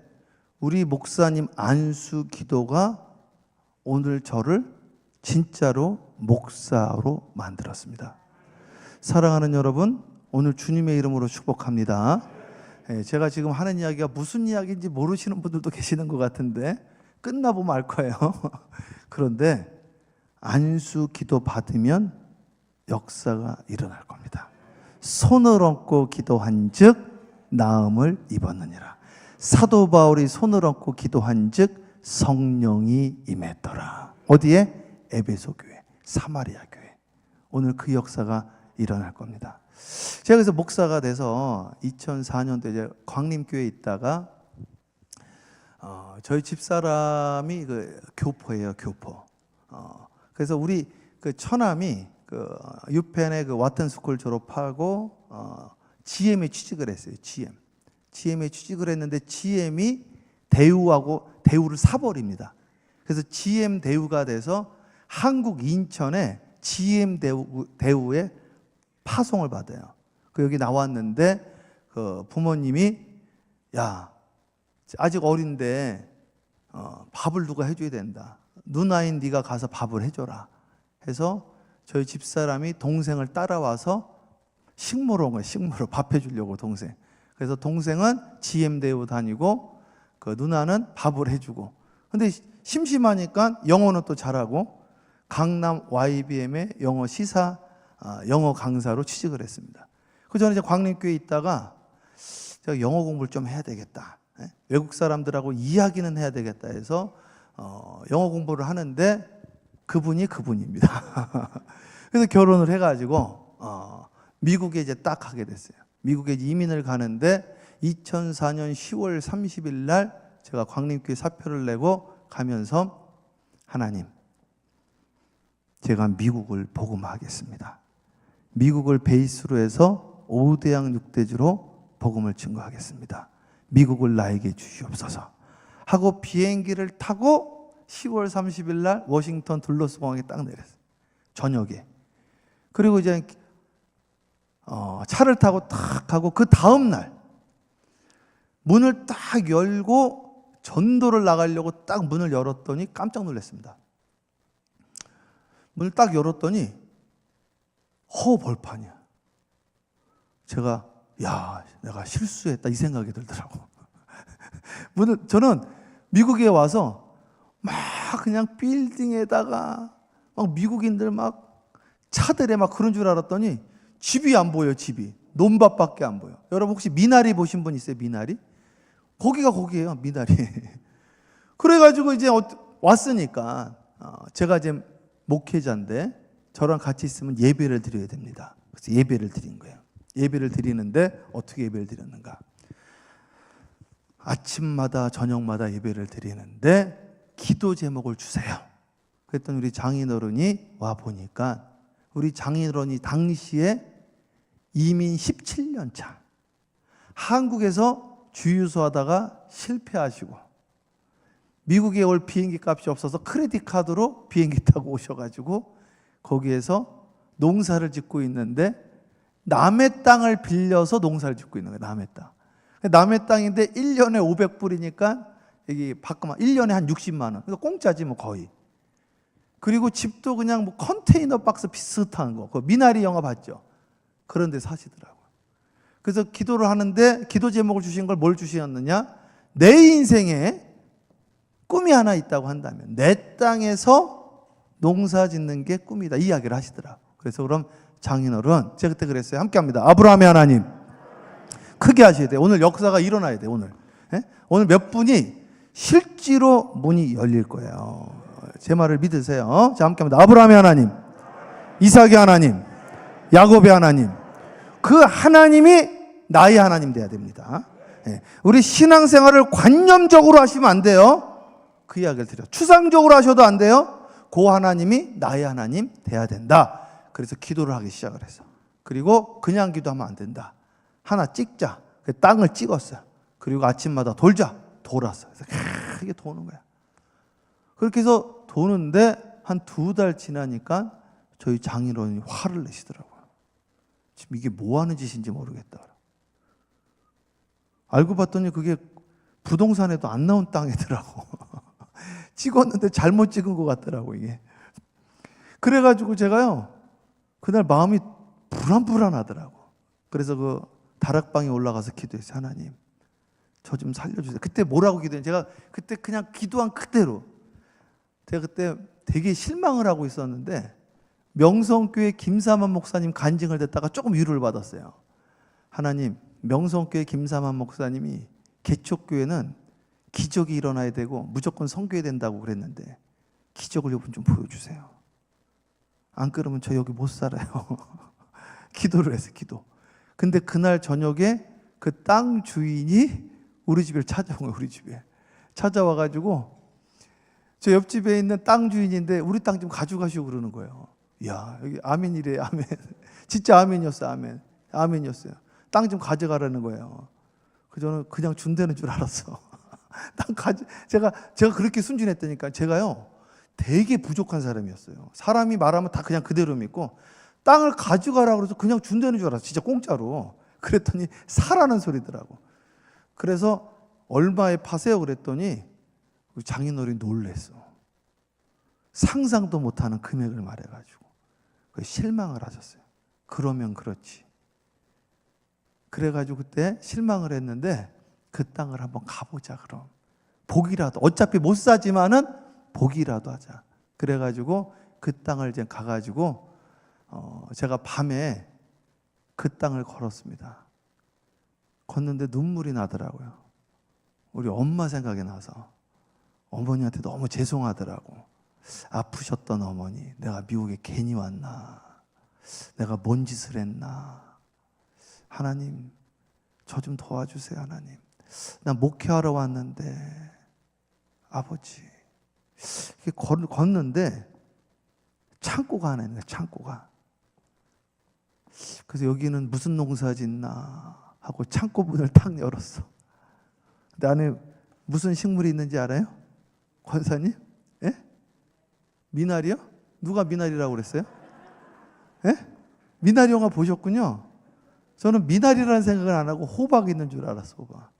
우리 목사님 안수 기도가 오늘 저를 진짜로 목사로 만들었습니다. 사랑하는 여러분, 오늘 주님의 이름으로 축복합니다. 제가 지금 하는 이야기가 무슨 이야기인지 모르시는 분들도 계시는 것 같은데 끝나보면 알 거예요. 그런데 안수 기도 받으면 역사가 일어날 겁니다. 손을 얹고 기도한 즉 나음을 입었느니라. 사도 바울이 손을 얹고 기도한 즉 성령이 임했더라. 어디에? 에베소 교회, 사마리아 교회. 오늘 그 역사가 일어날 겁니다. 제가 그래서 목사가 돼서 2004년도에 이제 광림교회에 있다가 저희 집사람이 그 교포예요, 교포. 그래서 우리 그 처남이 그 유펜의 그 와튼스쿨 졸업하고 GM에 취직을 했어요. GM에 취직을 했는데 GM이 대우를 사버립니다. 그래서 GM 대우가 돼서 한국 인천에 GM 대우에 파송을 받아요. 그 여기 나왔는데 그 부모님이 야 아직 어린데 밥을 누가 해줘야 된다. 누나인 네가 가서 밥을 해줘라. 해서 저희 집사람이 동생을 따라와서 식모로 온 거예요. 식모로 밥 해주려고 동생. 그래서 동생은 GM 대우 다니고 그 누나는 밥을 해주고. 근데 심심하니까 영어는 또 잘하고 강남 YBM의 영어 시사 영어 강사로 취직을 했습니다. 그 전에 이제 광림교회에 있다가 제가 영어 공부를 좀 해야 되겠다. 외국 사람들하고 이야기는 해야 되겠다 해서 영어 공부를 하는데 그분입니다. 그래서 결혼을 해가지고 미국에 이제 딱 가게 됐어요. 미국에 이민을 가는데 2004년 10월 30일 날 제가 광림교회 사표를 내고 가면서 하나님, 제가 미국을 복음하겠습니다. 미국을 베이스로 해서 5대양 6대주로 복음을 증거하겠습니다. 미국을 나에게 주시옵소서 하고 비행기를 타고 10월 30일 날 워싱턴 둘러스 공항에 딱 내렸어요. 저녁에. 그리고 이제 차를 타고 딱 가고 그 다음 날 문을 딱 열고 전도를 나가려고 딱 문을 열었더니 깜짝 놀랐습니다. 문을 딱 열었더니 벌판이야. 제가 내가 실수했다 이 생각이 들더라고. 저는 미국에 와서 막 그냥 빌딩에다가 막 미국인들 막 차들에 막 그런 줄 알았더니 집이 안 보여요. 집이 논밭밖에 안 보여. 여러분 혹시 미나리 보신 분 있어요? 미나리? 거기에요. 미나리. 그래가지고 이제 왔으니까 제가 이제 목회자인데 저랑 같이 있으면 예배를 드려야 됩니다. 그래서 예배를 드린 거예요. 예배를 드리는데 어떻게 예배를 드렸는가? 아침마다 저녁마다 예배를 드리는데 기도 제목을 주세요. 그랬더니 우리 장인어른이 와 보니까 우리 장인어른이 당시에 이민 17년 차 한국에서 주유소 하다가 실패하시고 미국에 올 비행기 값이 없어서 크레딧 카드로 비행기 타고 오셔가지고 거기에서 농사를 짓고 있는데 남의 땅을 빌려서 농사를 짓고 있는 거예요. 남의 땅. 남의 땅인데 1년에 500불이니까 여기 바꾸면 1년에 한 60만 원. 그러니까 공짜지 뭐 거의. 그리고 집도 그냥 뭐 컨테이너 박스 비슷한 거. 그 미나리 영화 봤죠? 그런 데 사시더라고요. 그래서 기도를 하는데 기도 제목을 주신 걸 뭘 주시었느냐? 내 인생에 꿈이 하나 있다고 한다면 내 땅에서 농사 짓는 게 꿈이다. 이 이야기를 하시더라고요. 그래서 그럼 장인어른 제가 그때 그랬어요. 함께 합니다. 아브라함의 하나님. 크게 하셔야 돼요. 오늘 역사가 일어나야 돼요. 오늘. 예? 오늘 몇 분이 실제로 문이 열릴 거예요. 제 말을 믿으세요. 자, 함께 합니다. 아브라함의 하나님, 이삭의 하나님, 야곱의 하나님. 그 하나님이 나의 하나님 돼야 됩니다. 예. 우리 신앙생활을 관념적으로 하시면 안 돼요. 그 이야기를 드려요. 추상적으로 하셔도 안 돼요. 그 하나님이 나의 하나님 돼야 된다. 그래서 기도를 하기 시작을 했어. 그리고 그냥 기도하면 안 된다. 하나 찍자. 그 땅을 찍었어요. 그리고 아침마다 돌았어. 그래서 이게 도는 거야. 그렇게 해서 도는데 한 2달 지나니까 저희 장인어른이 화를 내시더라고요. 지금 이게 뭐 하는 짓인지 모르겠다. 알고 봤더니 그게 부동산에도 안 나온 땅이더라고. 찍었는데 잘못 찍은 것 같더라고 이게. 그래가지고 제가요 그날 마음이 불안하더라고. 그래서 그 다락방에 올라가서 기도했어요. 하나님 저 좀 살려주세요. 그때 뭐라고 기도했는지 제가 그때 그냥 기도한 그대로 제가 그때 되게 실망을 하고 있었는데 명성교회 김사만 목사님 간증을 듣다가 조금 위로를 받았어요. 하나님 명성교회 김사만 목사님이 개척교회는 기적이 일어나야 되고 무조건 선교해야 된다고 그랬는데 기적을 이번 좀 보여주세요. 안 그러면 저 여기 못 살아요. 기도를 했어요. 기도. 근데 그날 저녁에 그 땅 주인이 우리 집에 찾아온 거예요. 우리 집에 찾아와가지고 저 옆집에 있는 땅 주인인데 우리 땅 좀 가져가시고 그러는 거예요. 야 여기 아멘이래. 아멘. 진짜 아멘이었어요. 아멘. 아멘이었어요. 땅 좀 가져가라는 거예요. 저는 그냥 준다는 줄 알았어. 제가 그렇게 순진했다니까. 제가요 되게 부족한 사람이었어요. 사람이 말하면 다 그냥 그대로 믿고 땅을 가져가라고 그래서 그냥 준다는 줄 알았어. 진짜 공짜로. 그랬더니 사라는 소리더라고. 그래서 얼마에 파세요 그랬더니 장인어른이 놀랬어. 상상도 못하는 금액을 말해가지고 실망을 하셨어요. 그러면 그렇지. 그래가지고 그때 실망을 했는데 그 땅을 한번 가보자 그럼. 복이라도 어차피 못 사지만은 복이라도 하자. 그래가지고 그 땅을 이제 가가지고 제가 밤에 그 땅을 걸었습니다. 걷는데 눈물이 나더라고요. 우리 엄마 생각이 나서 어머니한테 너무 죄송하더라고. 아프셨던 어머니, 내가 미국에 괜히 왔나? 내가 뭔 짓을 했나? 하나님, 저 좀 도와주세요, 하나님. 나 목회하러 왔는데 아버지 걷는데 창고가 하나 있는 거야. 창고가 그래서 여기는 무슨 농사 짓나 하고 창고 문을 탁 열었어. 근데 안에 무슨 식물이 있는지 알아요? 권사님? 예? 미나리요? 누가 미나리라고 그랬어요? 예? 미나리 영화 보셨군요. 저는 미나리라는 생각을 안 하고 호박이 있는 줄 알았어. 호박.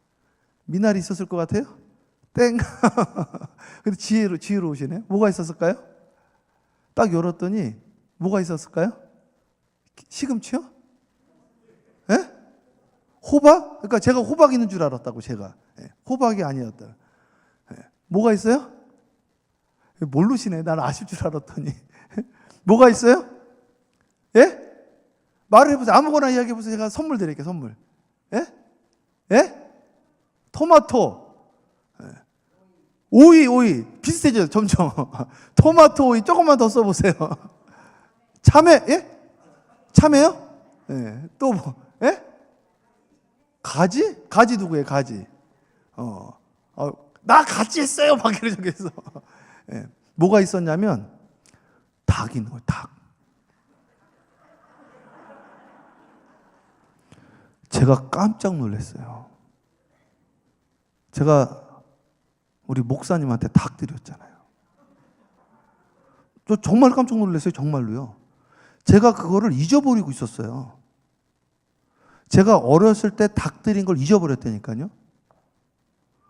미나리 있었을 것 같아요? 땡. 근데 지혜로 오시네. 뭐가 있었을까요? 딱 열었더니 뭐가 있었을까요? 시금치요? 예? 호박? 그러니까 제가 호박 있는 줄 알았다고 제가. 예. 호박이 아니었다. 예. 뭐가 있어요? 모르시네. 난 아실 줄 알았더니. 뭐가 있어요? 예? 말을 해보세요. 아무거나 이야기해보세요. 제가 선물 드릴게요. 선물. 예? 예? 토마토. 예. 오이. 비슷해져요. 점점. 토마토, 오이 조금만 더 써보세요. 참외. 예? 참외요? 예. 또 뭐? 예? 가지? 가지 누구예요? 가지. 나 같이 했어요. 막 이런 적에서. 예. 뭐가 있었냐면 닭이 있는 거예요. 닭. 제가 깜짝 놀랐어요. 제가 우리 목사님한테 닭 드렸잖아요. 저 정말 깜짝 놀랐어요. 정말로요. 제가 그거를 잊어버리고 있었어요. 제가 어렸을 때 닭 드린 걸 잊어버렸다니까요.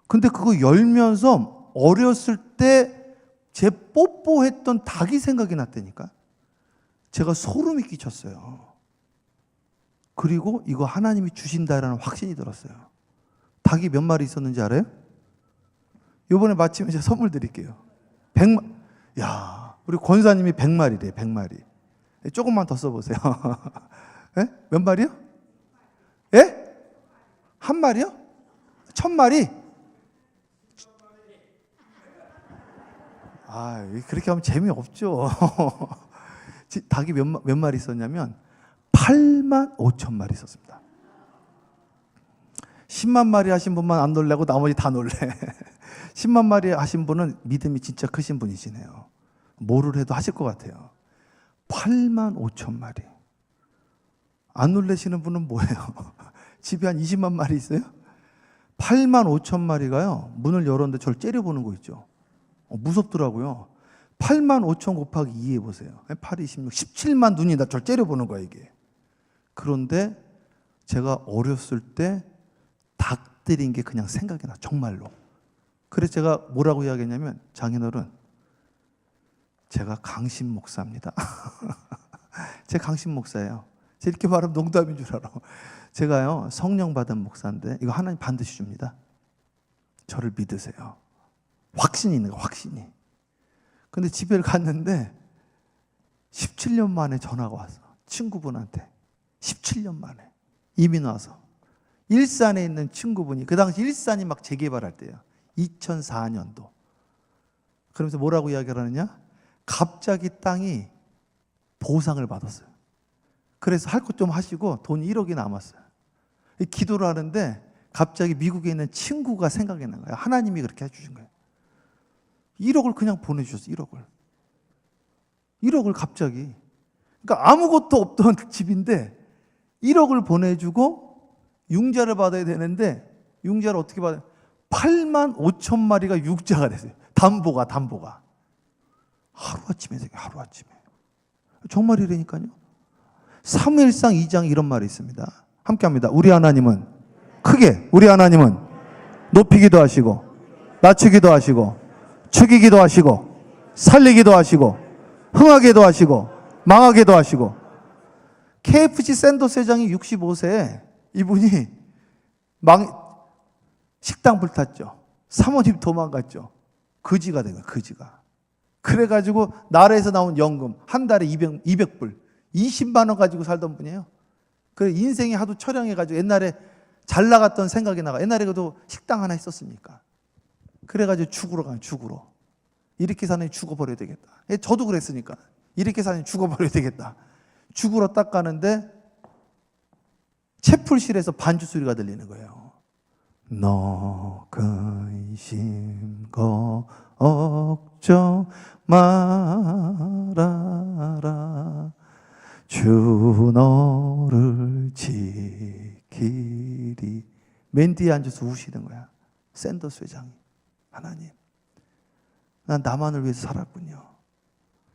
근데 그거 열면서 어렸을 때 제 뽀뽀했던 닭이 생각이 났다니까. 제가 소름이 끼쳤어요. 그리고 이거 하나님이 주신다라는 확신이 들었어요. 닭이 몇 마리 있었는지 알아요? 이번에 마침 이제 선물 드릴게요. 100마. 야, 우리 권사님이 100마리래. 100마리. 조금만 더 써보세요. 예? 몇 마리요? 예? 한 마리요? 1000마리? 아, 그렇게 하면 재미없죠. 닭이 몇 마리 있었냐면 85,000마리 있었습니다. 10만 마리 하신 분만 안 놀래고 나머지 다 놀래. 10만 마리 하신 분은 믿음이 진짜 크신 분이시네요. 뭐를 해도 하실 것 같아요. 85,000마리. 안 놀라시는 분은 뭐예요? 집에 한 20만 마리 있어요? 85,000마리가요. 문을 열었는데 저를 째려보는 거 있죠. 무섭더라고요. 85,000 곱하기 2 해보세요. 8, 26, 17만 눈이 나 저를 째려보는 거야 이게. 그런데 제가 어렸을 때 닭 드린 게 그냥 생각이 나. 정말로. 그래서 제가 뭐라고 이야기했냐면 장인어른 제가 강신 목사입니다. 제가 강신 목사예요. 제가 이렇게 말하면 농담인 줄 알아. 제가요 성령 받은 목사인데 이거 하나님 반드시 줍니다. 저를 믿으세요. 확신이 있는 거야. 확신이. 근데 집에 갔는데 17년 만에 전화가 왔어. 친구분한테. 17년 만에. 이민 와서. 일산에 있는 친구분이 그 당시 일산이 막 재개발할 때예요. 2004년도. 그러면서 뭐라고 이야기를 하느냐? 갑자기 땅이 보상을 받았어요. 그래서 할 것 좀 하시고 돈이 1억이 남았어요. 기도를 하는데 갑자기 미국에 있는 친구가 생각이 난 거예요. 하나님이 그렇게 해주신 거예요. 1억을 그냥 보내주셨어요. 1억을. 1억을 갑자기. 그러니까 아무것도 없던 집인데 1억을 보내주고 융자를 받아야 되는데 융자를 어떻게 받아요? 85,000마리가 융자가 됐어요. 담보가. 하루아침에 생겨요. 하루아침에. 정말이라니까요. 사무엘상 2장 이런 말이 있습니다. 함께 합니다. 우리 하나님은 크게 우리 하나님은 높이기도 하시고 낮추기도 하시고 죽이기도 하시고 살리기도 하시고 흥하게도 하시고 망하게도 하시고. KFC 샌더스 회장이 65세에 이분이 식당 불탔죠. 사모님 도망갔죠. 거지가 된 거예요. 거지가. 그래가지고 나라에서 나온 연금 한 달에 200불 20만 원 가지고 살던 분이에요. 그래 인생이 하도 처량해가지고 옛날에 잘 나갔던 생각이 나가. 옛날에 그래도 식당 하나 있었으니까. 그래가지고 죽으러 가요. 죽으러. 이렇게 사는 죽어버려야 되겠다. 저도 그랬으니까. 이렇게 사는 죽어버려야 되겠다. 죽으러 딱 가는데 채플실에서 반주 소리가 들리는 거예요. 너 근심 걱정 말아라. 주 너를 지키리. 맨 뒤에 앉아서 우시는 거야. 샌더스 회장이. 하나님, 난 나만을 위해서 살았군요.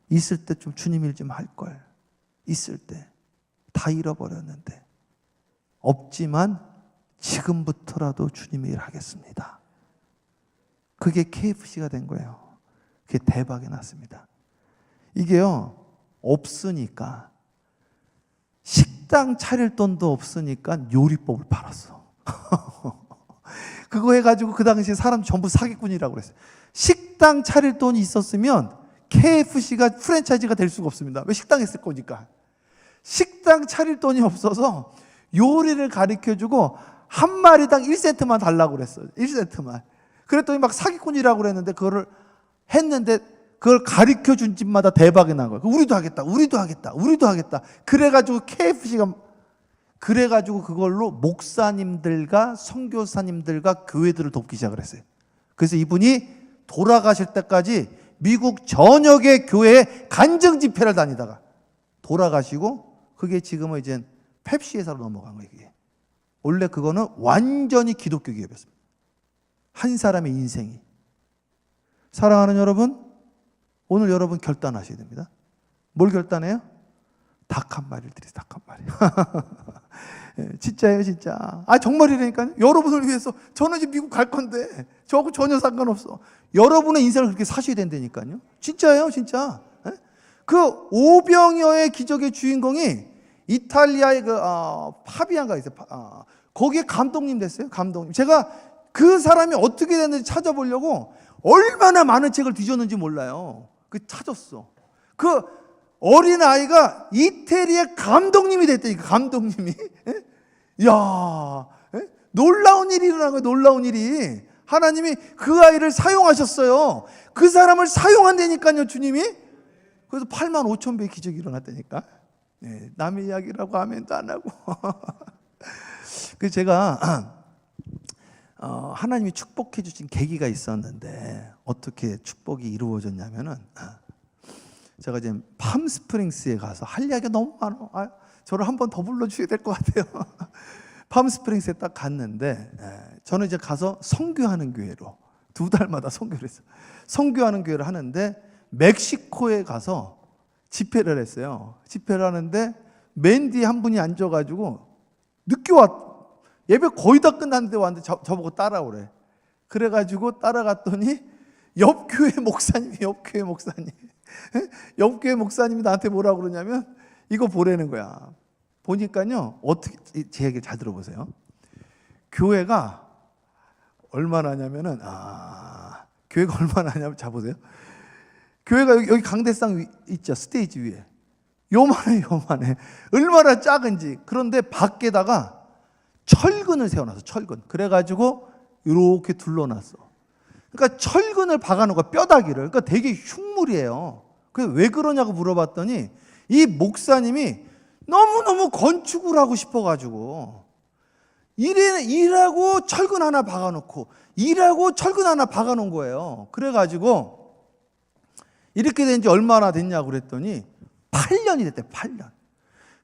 있을 때 좀 주님 일 좀 할걸. 있을 때 다 잃어버렸는데, 없지만 지금부터라도 주님의 일 하겠습니다. 그게 KFC가 된 거예요. 그게 대박이 났습니다. 이게요, 없으니까, 식당 차릴 돈도 없으니까 요리법을 팔았어. 그거 해가지고 그 당시에 사람 전부 사기꾼이라고 그랬어요. 식당 차릴 돈이 있었으면 KFC가 프랜차이즈가 될 수가 없습니다. 왜? 식당 했을 거니까. 식당 차릴 돈이 없어서 요리를 가르쳐주고 한 마리당 1센트만 달라고 그랬어요. 1센트만. 그랬더니 막 사기꾼이라고 그랬는데, 그거를 했는데 그걸 가르쳐준 집마다 대박이 난 거예요. 우리도 하겠다, 우리도 하겠다, 우리도 하겠다. 그래가지고 KFC가, 그래가지고 그걸로 목사님들과 선교사님들과 교회들을 돕기 시작을 했어요. 그래서 이분이 돌아가실 때까지 미국 전역의 교회에 간증 집회를 다니다가 돌아가시고, 그게 지금은 이제 펩시 회사로 넘어간 거예요. 이게. 원래 그거는 완전히 기독교 기업이었습니다. 한 사람의 인생이. 사랑하는 여러분, 오늘 여러분 결단하셔야 됩니다. 뭘 결단해요? 닭 한 마리를 드리세요. 닭 한 마리. 진짜예요, 진짜. 아, 정말이라니까요. 여러분을 위해서. 저는 이제 미국 갈 건데 저하고 전혀 상관없어. 여러분의 인생을 그렇게 사셔야 된다니까요. 진짜예요, 진짜. 그 오병이어의 기적의 주인공이 이탈리아의 그 파비안가 있어요. 거기에 감독님 됐어요. 감독님. 제가 그 사람이 어떻게 됐는지 찾아보려고 얼마나 많은 책을 뒤졌는지 몰라요. 그 찾았어. 그 어린 아이가 이태리의 감독님이 됐다니까. 감독님이. 야, 놀라운 일이 일어난 거예요. 놀라운 일이. 하나님이 그 아이를 사용하셨어요. 그 사람을 사용한다니까요, 주님이. 그래서 85,000배의 기적이 일어났다니까. 네, 남의 이야기라고 아멘도 안 하고. 그래서 제가 하나님이 축복해 주신 계기가 있었는데, 어떻게 축복이 이루어졌냐면은, 제가 이제 팜스프링스에 가서 할 이야기가 너무 많아. 저를 한 번 더 불러주셔야 될 것 같아요. 팜스프링스에 딱 갔는데, 저는 이제 가서 선교하는 교회로 2달마다 선교를 했어요. 선교하는 교회를 하는데, 멕시코에 가서 집회를 했어요. 집회를 하는데 맨 뒤에 한 분이 앉아가지고 늦게 예배 거의 다 끝났는데 왔는데 저보고 따라오래. 그래가지고 따라갔더니 옆 교회 목사님이 옆 교회 목사님이 나한테 뭐라고 그러냐면, 이거 보라는 거야. 보니까요, 어떻게, 제 얘기를 잘 들어보세요. 교회가 얼마나 하냐면은, 교회가 얼마나 하냐면, 자 보세요. 교회가 여기 강대상 있죠. 스테이지 위에. 요만해. 얼마나 작은지. 그런데 밖에다가 철근을 세워놨어. 철근. 그래가지고 이렇게 둘러놨어. 그러니까 철근을 박아놓은 거야. 뼈다귀를. 그러니까 되게 흉물이에요. 그래서 왜 그러냐고 물어봤더니, 이 목사님이 너무너무 건축을 하고 싶어가지고 일하고 철근 하나 박아놓고 일하고 철근 하나 박아놓은 거예요. 그래가지고 이렇게 된 지 얼마나 됐냐고 그랬더니 8년이 됐대. 8년.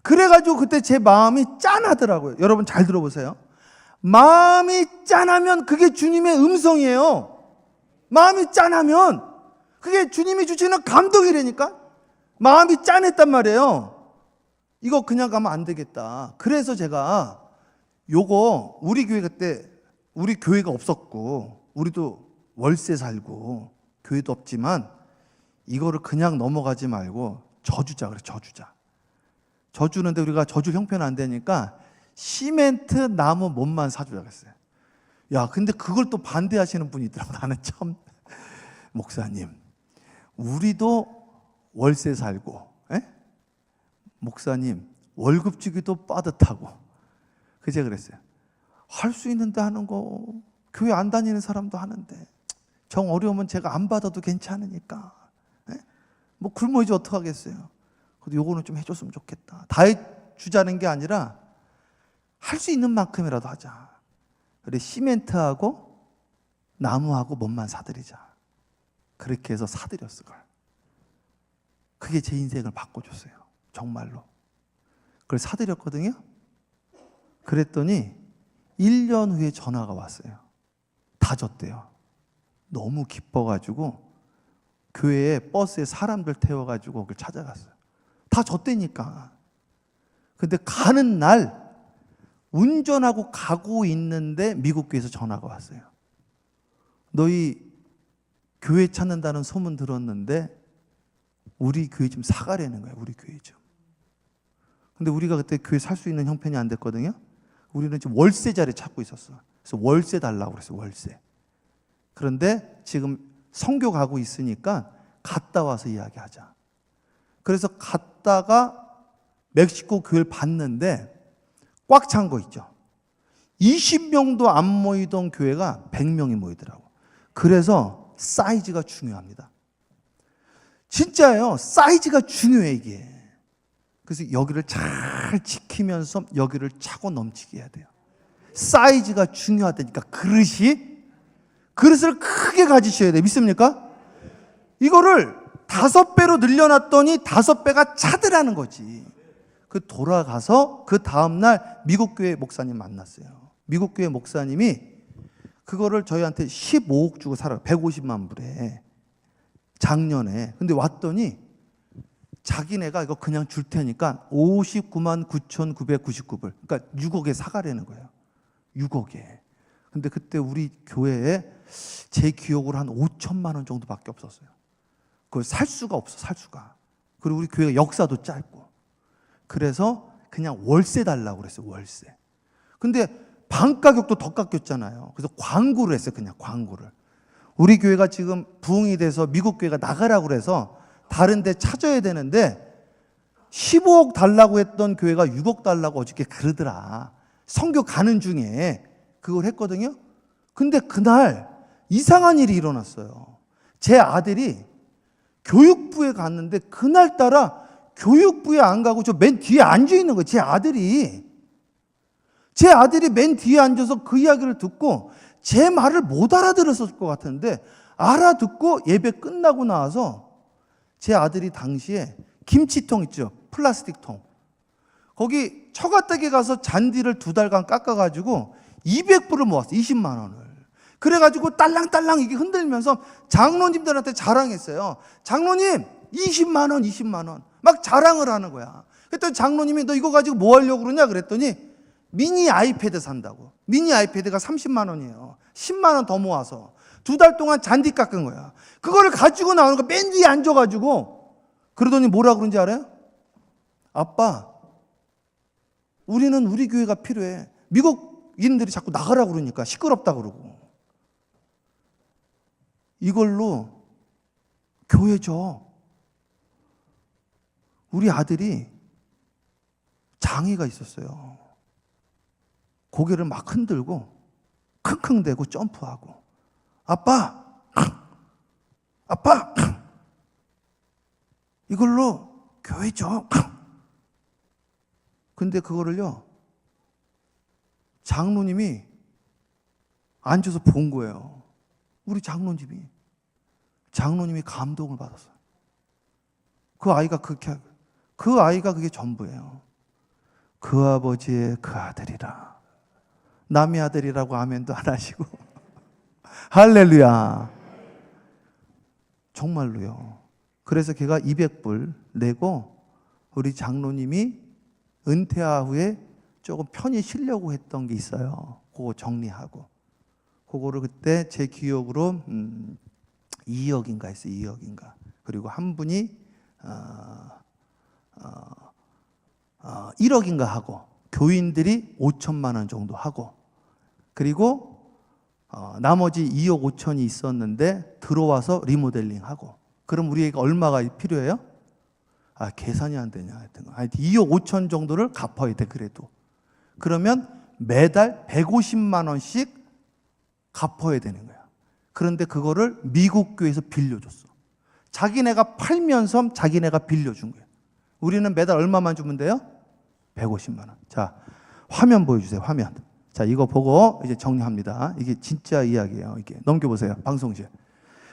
그래가지고 그때 제 마음이 짠하더라고요. 여러분 잘 들어보세요. 마음이 짠하면 그게 주님의 음성이에요. 마음이 짠하면 그게 주님이 주시는 감동이라니까. 마음이 짠했단 말이에요. 이거 그냥 가면 안 되겠다. 그래서 제가 요거, 우리 교회 그때 우리 교회가 없었고 우리도 월세 살고 교회도 없지만, 이거를 그냥 넘어가지 말고 져주자. 그래, 져주는데 우리가 져줄 형편은 안 되니까 시멘트 나무 못만 사주자 그랬어요. 야, 근데 그걸 또 반대하시는 분이 있더라고. 나는 참, 목사님, 우리도 월세 살고, 목사님 월급 주기도 빠듯하고. 그제 그랬어요. 할 수 있는데 하는 거, 교회 안 다니는 사람도 하는데, 정 어려우면 제가 안 받아도 괜찮으니까. 뭐 굶어야지 어떡하겠어요. 그래도 요거는 좀 해줬으면 좋겠다. 다 해주자는 게 아니라 할 수 있는 만큼이라도 하자. 그래, 시멘트하고 나무하고 못만 사드리자. 그렇게 해서 사드렸을 걸. 그게 제 인생을 바꿔줬어요. 정말로. 그걸 사드렸거든요. 그랬더니 1년 후에 전화가 왔어요. 다 줬대요. 너무 기뻐가지고 교회에 버스에 사람들 태워가지고 그걸 찾아갔어요. 다 줬대니까. 근데 가는 날 운전하고 가고 있는데 미국 교회에서 전화가 왔어요. 너희 교회 찾는다는 소문 들었는데 우리 교회 좀 사가라는 거예요. 우리 교회 좀. 근데 우리가 그때 교회 살 수 있는 형편이 안 됐거든요. 우리는 지금 월세 자리 찾고 있었어. 그래서 월세 달라고 그랬어요. 월세. 그런데 지금 선교 가고 있으니까 갔다 와서 이야기하자. 그래서 갔다가 멕시코 교회를 봤는데 꽉 찬 거 있죠. 20명도 안 모이던 교회가 100명이 모이더라고. 그래서 사이즈가 중요합니다. 진짜예요. 사이즈가 중요해 이게. 그래서 여기를 잘 지키면서 여기를 차고 넘치게 해야 돼요. 사이즈가 중요하다니까. 그릇을 크게 가지셔야 돼요. 믿습니까? 이거를 5배로 늘려놨더니 5배가 차더라는 거지. 그 돌아가서 그 다음날 미국 교회 목사님 만났어요. 미국 교회 목사님이 그거를 저희한테 15억 주고 살아요. 150만 불에. 작년에. 근데 왔더니 자기네가 이거 그냥 줄 테니까 59만 9,999불. 그러니까 6억에 사가라는 거예요. 6억에. 근데 그때 우리 교회에 제 기억으로 한 5천만 원 정도밖에 없었어요. 그걸 살 수가 없어, 살 수가. 그리고 우리 교회가 역사도 짧고. 그래서 그냥 월세 달라고 그랬어요, 월세. 근데 방 가격도 더 깎였잖아요. 그래서 광고를 했어요, 그냥 광고를. 우리 교회가 지금 부흥이 돼서 미국 교회가 나가라고 그래서 다른 데 찾아야 되는데 15억 달라고 했던 교회가 6억 달라고 어저께 그러더라. 선교 가는 중에 그걸 했거든요. 근데 그날 이상한 일이 일어났어요. 제 아들이 교육부에 갔는데 그날따라 교육부에 안 가고 저 맨 뒤에 앉아 있는 거예요. 제 아들이 맨 뒤에 앉아서 그 이야기를 듣고 제 말을 못 알아들었을 것 같은데 알아듣고 예배 끝나고 나와서 제 아들이 당시에 김치통 있죠. 플라스틱 통. 거기 처가댁에 가서 잔디를 2달간 깎아가지고 200불을 모았어요. 20만 원을. 그래가지고 딸랑딸랑 이게 흔들면서 장로님들한테 자랑했어요. 장로님 20만 원, 20만 원. 막 자랑을 하는 거야. 그랬더니 장로님이 너 이거 가지고 뭐 하려고 그러냐 그랬더니 미니 아이패드 산다고. 미니 아이패드가 30만 원이에요. 10만 원 더 모아서 2달 동안 잔디 깎은 거야. 그거를 가지고 나오는 거 맨 뒤에 앉아가지고 그러더니 뭐라 그런지 알아요? 아빠, 우리는 우리 교회가 필요해. 미국인들이 자꾸 나가라고 그러니까 시끄럽다 그러고. 이걸로 교회 줘. 우리 아들이 장애가 있었어요. 고개를 막 흔들고 킁킁대고 점프하고 아빠 이걸로 교회 줘. 근데 그거를요 장로님이 앉아서 본 거예요. 우리 장로님이 감동을 받았어요. 그 아이가 그게 전부예요. 그 아버지의 그 아들이라. 남의 아들이라고 아멘도 안 하시고 할렐루야. 정말로요. 그래서 걔가 200불 내고 우리 장로님이 은퇴하 후에 조금 편히 쉬려고 했던 게 있어요. 그거 정리하고. 그거를 그때 제 기억으로 2억인가 했어요. 2억인가. 그리고 한 분이 1억인가 하고 교인들이 5천만 원 정도 하고 그리고 나머지 2억 5천이 있었는데 들어와서 리모델링하고. 그럼 우리에게 얼마가 필요해요? 계산이 안 되냐 하여튼 2억 5천 정도를 갚아야 돼. 그래도 그러면 매달 150만 원씩 갚아야 되는 거야. 그런데 그거를 미국 교회에서 빌려줬어. 자기네가 팔면서 자기네가 빌려준 거예요. 우리는 매달 얼마만 주면 돼요? 150만 원. 자, 화면 보여주세요. 화면. 자, 이거 보고 이제 정리합니다. 이게 진짜 이야기예요. 이게 넘겨보세요. 방송실.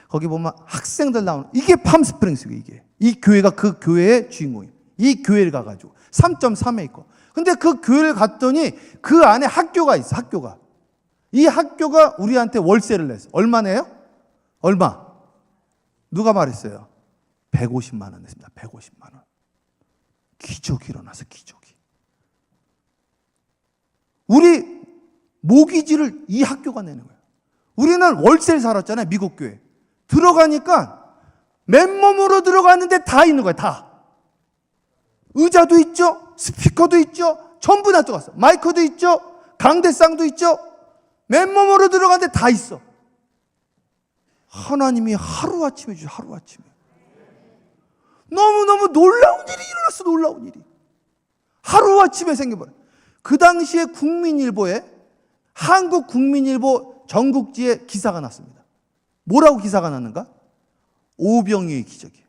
거기 보면 학생들 나오는 이게 팜스프링스고 이게 이 교회가 그 교회의 주인공이에요. 이 교회를 가가지고 3.3에 있고. 근데 그 교회를 갔더니 그 안에 학교가 있어. 학교가. 이 학교가 우리한테 월세를 냈어. 얼마 내요? 얼마? 누가 말했어요? 150만 원 냈습니다. 150만 원. 기적이 일어나서 기적이. 우리 모기지를 이 학교가 내는 거예요. 우리는 월세를 살았잖아요. 미국 교회. 들어가니까 맨몸으로 들어갔는데 다 있는 거예요. 다. 의자도 있죠. 스피커도 있죠. 전부 다 들어갔어. 마이크도 있죠. 강대상도 있죠. 맨몸으로 들어갔는데 다 있어. 하나님이 하루아침에 주셔. 하루아침에. 너무너무 놀라운 일이 일어났어. 놀라운 일이. 하루아침에 생겨버려. 그 당시에 국민일보에 한국국민일보 전국지에 기사가 났습니다. 뭐라고 기사가 났는가? 오병이의 기적이에요.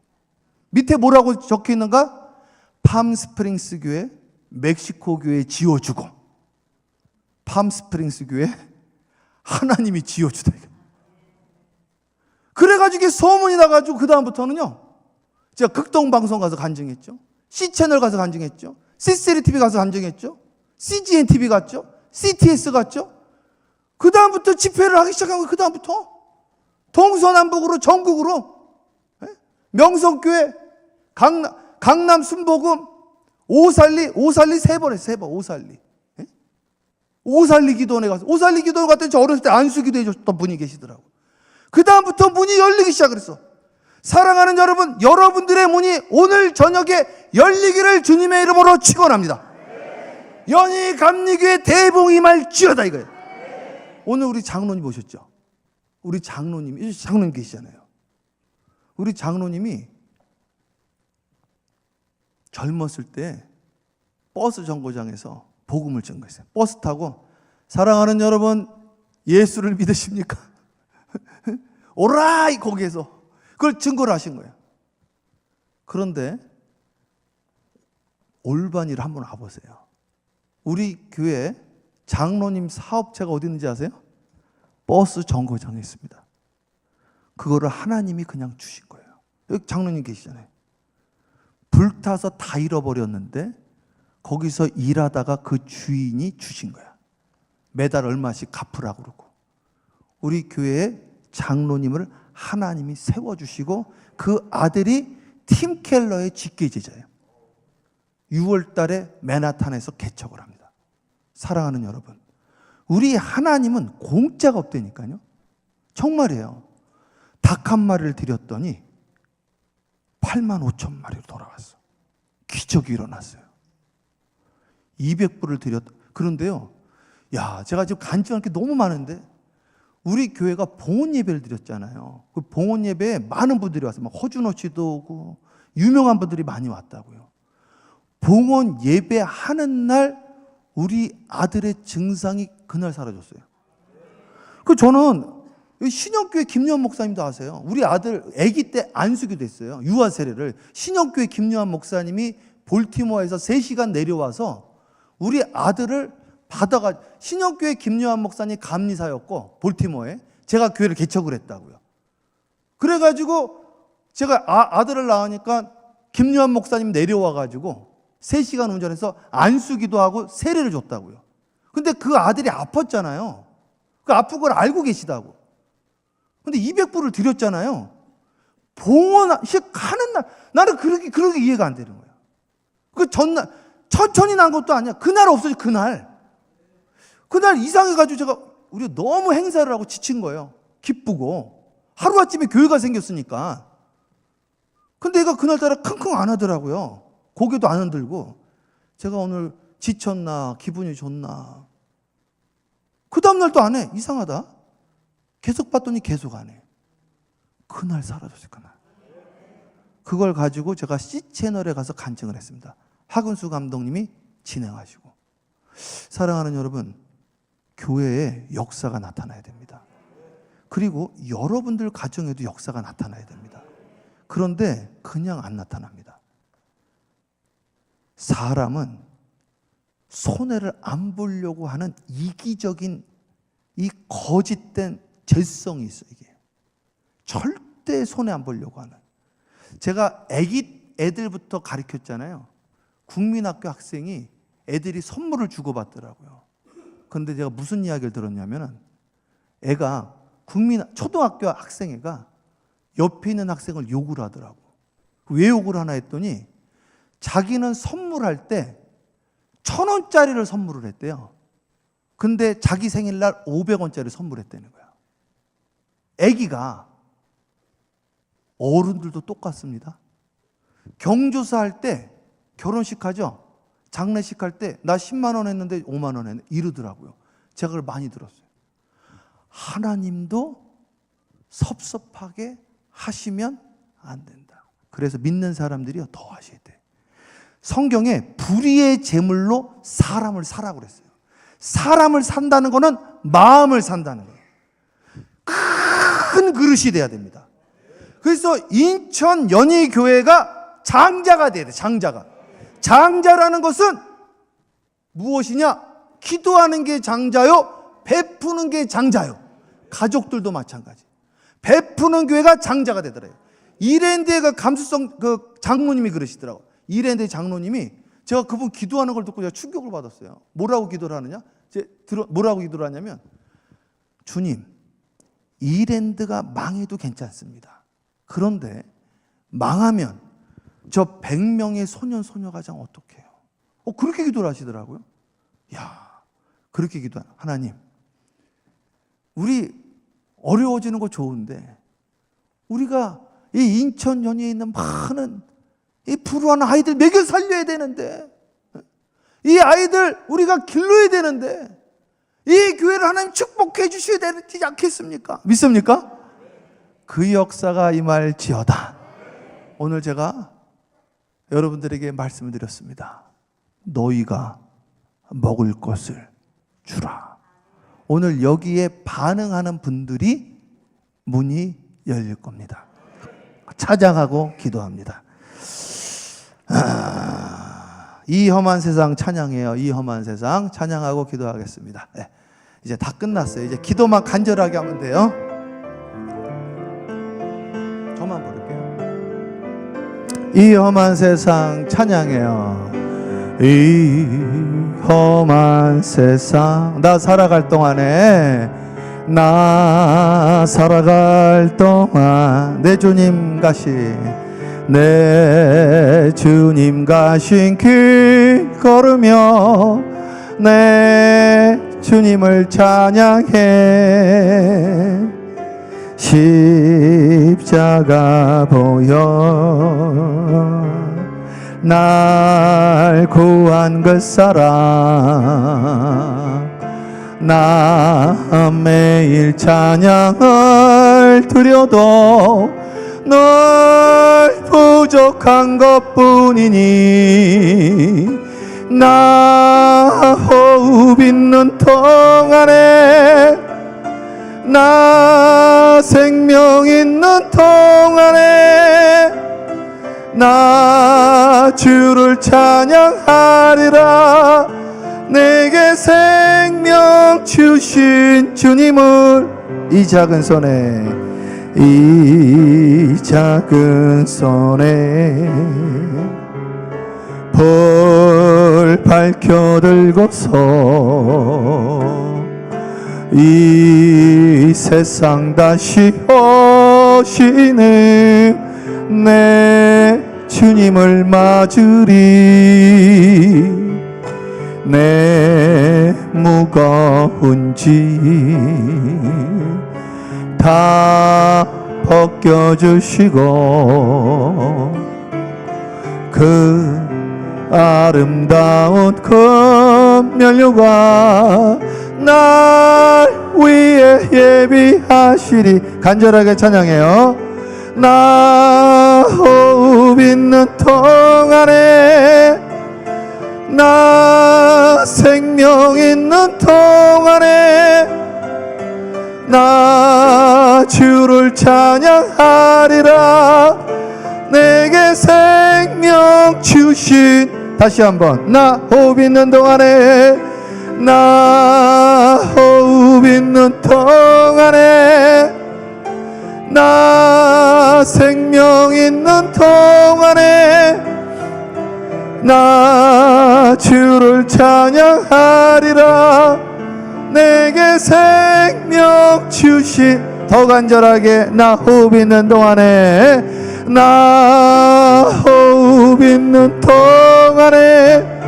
밑에 뭐라고 적혀 있는가? 팜스프링스 교회, 멕시코 교회 지어주고, 팜스프링스 교회 하나님이 지어주다. 그래가지고 소문이 나가지고 그 다음부터는요, 제가 극동방송 가서 간증했죠. C채널 가서 간증했죠. C3TV 가서 간증했죠. CGN TV 갔죠. CTS 갔죠. 그 다음부터 집회를 하기 시작한 거예요. 그 다음부터 동서남북으로 전국으로 명성교회, 강남 순복음, 오살리 세 번 했어요. 세 번. 오살리 기도원에 가서, 오살리 기도원 갔더니 저 어렸을 때 안수기도 해줬던 분이 계시더라고. 그 다음부터 문이 열리기 시작했어. 사랑하는 여러분, 여러분들의 문이 오늘 저녁에 열리기를 주님의 이름으로 축원합니다. 연희 감리교회 대봉이 말지어다 이거예요. 오늘 우리 장로님 오셨죠? 우리 장로님 계시잖아요. 우리 장로님이 젊었을 때 버스 정거장에서 복음을 전거했어요. 버스 타고 사랑하는 여러분 예수를 믿으십니까? 오라이 거기에서 그걸 증거를 하신 거예요. 그런데 올바른 일을 한번 와보세요. 우리 교회 장로님 사업체가 어디 있는지 아세요? 버스 정거장에 있습니다. 그거를 하나님이 그냥 주신 거예요. 여기 장로님 계시잖아요. 불타서 다 잃어버렸는데 거기서 일하다가 그 주인이 주신 거야. 매달 얼마씩 갚으라고 그러고. 우리 교회에 장로님을 하나님이 세워주시고 그 아들이 팀 켈러의 직계제자예요. 6월 달에 맨하탄에서 개척을 합니다. 사랑하는 여러분, 우리 하나님은 공짜가 없다니까요. 정말이에요. 닭 한 마리를 드렸더니 8만 5천 마리로 돌아왔어. 기적이 일어났어요. 200불을 드렸. 그런데요, 야, 제가 지금 간증할 게 너무 많은데 우리 교회가 봉헌 예배를 드렸잖아요. 그 봉헌 예배에 많은 분들이 왔어요. 막 허준호 씨도 오고 유명한 분들이 많이 왔다고요. 봉헌 예배 하는 날 우리 아들의 증상이 그날 사라졌어요. 그 저는 신영교회 김요한 목사님도 아세요. 우리 아들 아기 때 안수기도 했어요. 유아 세례를. 신영교회 김요한 목사님이 볼티모어에서 3시간 내려와서 우리 아들을 받아가. 신영교회 김요한 목사님 감리사였고 볼티모어에 제가 교회를 개척을 했다고요. 그래가지고 제가 아들을 낳으니까 김요한 목사님 내려와가지고 3시간 운전해서 안수기도 하고 세례를 줬다고요. 근데 그 아들이 아팠잖아요. 그 아픈 걸 알고 계시다고. 근데 200불을 드렸잖아요. 봉헌식 하는 날 나는 그렇게 이해가 안 되는 거야. 그 전날 천천히 난 것도 아니야. 그날 없어져. 그날 이상해가지고 제가 우리가 너무 행사를 하고 지친 거예요. 기쁘고 하루아침에 교회가 생겼으니까. 근데 얘가 그날따라 킁킁 안 하더라고요. 고개도 안 흔들고. 제가 오늘 지쳤나 기분이 좋나. 그 다음날 또 안 해. 이상하다. 계속 봤더니 계속 안 해. 그날 사라졌어요. 그날. 그걸 가지고 제가 C채널에 가서 간증을 했습니다. 하근수 감독님이 진행하시고. 사랑하는 여러분, 교회에 역사가 나타나야 됩니다. 그리고 여러분들 가정에도 역사가 나타나야 됩니다. 그런데 그냥 안 나타납니다. 사람은 손해를 안 보려고 하는 이기적인 이 거짓된 죄성이 있어요. 이게 절대 손해 안 보려고 하는. 제가 애들부터 가르쳤잖아요. 국민학교 학생이 애들이 선물을 주고받더라고요. 그런데 제가 무슨 이야기를 들었냐면은 애가 초등학교 학생애가 옆에 있는 학생을 욕을 하더라고. 왜 욕을 하나 했더니 자기는 선물할 때 1,000원짜리를 선물을 했대요. 근데 자기 생일날 500원짜리 선물했다는 거야. 애기가, 어른들도 똑같습니다. 경조사 할 때, 결혼식 하죠? 장례식 할 때 나 10만 원 했는데 5만 원 했는데 이러더라고요. 제가 그걸 많이 들었어요. 하나님도 섭섭하게 하시면 안 된다. 그래서 믿는 사람들이 더 하셔야 돼. 성경에 불의의 제물로 사람을 사라고 그랬어요. 사람을 산다는 거는 마음을 산다는 거예요. 큰 그릇이 돼야 됩니다. 그래서 인천 연희교회가 장자가 돼야 돼. 장자가. 장자라는 것은 무엇이냐? 기도하는 게 장자요, 베푸는 게 장자요. 가족들도 마찬가지. 베푸는 교회가 장자가 되더래요. 이랜드의 그 감수성 그 장로님이 그러시더라고. 이랜드의 장로님이, 제가 그분 기도하는 걸 듣고 제가 충격을 받았어요. 뭐라고 기도를 하느냐? 뭐라고 기도를 하냐면, 주님, 이랜드가 망해도 괜찮습니다. 그런데 망하면 저 100명의 소년 소녀가장 어떡해요? 그렇게 기도를 하시더라고요. 야, 그렇게 기도하는 하나님, 우리 어려워지는 거 좋은데 우리가 이 인천 연희에 있는 많은 이 불우한 아이들 먹여 살려야 되는데, 이 아이들 우리가 길러야 되는데, 이 교회를 하나님 축복해 주셔야 되지 않겠습니까? 믿습니까? 그 역사가 임할지어다. 오늘 제가 여러분들에게 말씀을 드렸습니다. 너희가 먹을 것을 주라. 오늘 여기에 반응하는 분들이 문이 열릴 겁니다. 찬양하고 기도합니다. 이 험한 세상 찬양해요. 이 험한 세상 찬양하고 기도하겠습니다. 네, 이제 다 끝났어요. 이제 기도만 간절하게 하면 돼요. 저만 부를게요. 이 험한 세상 찬양해요. 이 험한 세상, 나 살아갈 동안에, 나 살아갈 동안 내 주님 가신 길 걸으며 내 주님을 찬양해. 십자가 보여 날 구한 그 사랑, 나 매일 찬양을 드려도 널 부족한 것뿐이니, 나 호흡 있는 동안에, 나 생명 있는 동안에 나 주를 찬양하리라. 내게 생명 주신 주님을 이 작은 손에, 이 작은 손에 불 밝혀 들고서 이 세상 다시 오시는 내 주님을 맞으리. 내 무거운 짐 다 벗겨주시고 그 아름다운 금연료가 날 위해 예비하시리. 간절하게 찬양해요. 나 호흡 있는 동안에, 나 생명 있는 동안에 나 주를 찬양하리라. 내게 생명 주신, 다시 한번, 나 호흡 있는 동안에, 나 호흡 있는 동안에, 나 생명 있는 동안에 나 내게 생명 주신, 더 간절하게, 나 호흡 있는 동안에, 나 호흡 있는 동안에,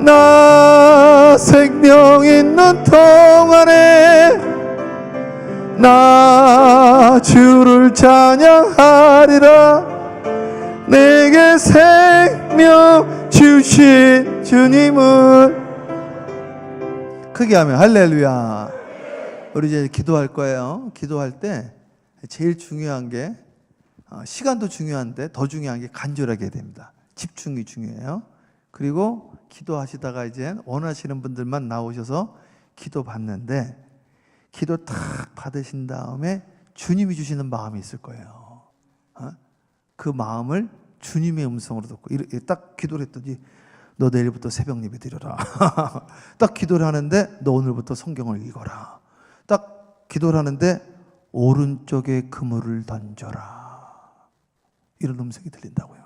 나 생명 있는 동안에 나 주를 찬양하리라. 내게 생명 주신 주님은, 크게 하면 할렐루야. 우리 이제 기도할 거예요. 기도할 때 제일 중요한 게, 시간도 중요한데 더 중요한 게 간절하게 해야 됩니다. 집중이 중요해요. 그리고 기도하시다가 이제 원하시는 분들만 나오셔서 기도 받는데, 기도 탁 받으신 다음에 주님이 주시는 마음이 있을 거예요. 그 마음을 주님의 음성으로 듣고, 이렇게 딱 기도를 했더니 너 내일부터 새벽 예배 드려라. 딱 기도를 하는데 너 오늘부터 성경을 읽어라. 딱 기도를 하는데 오른쪽에 그물을 던져라. 이런 음성이 들린다고요.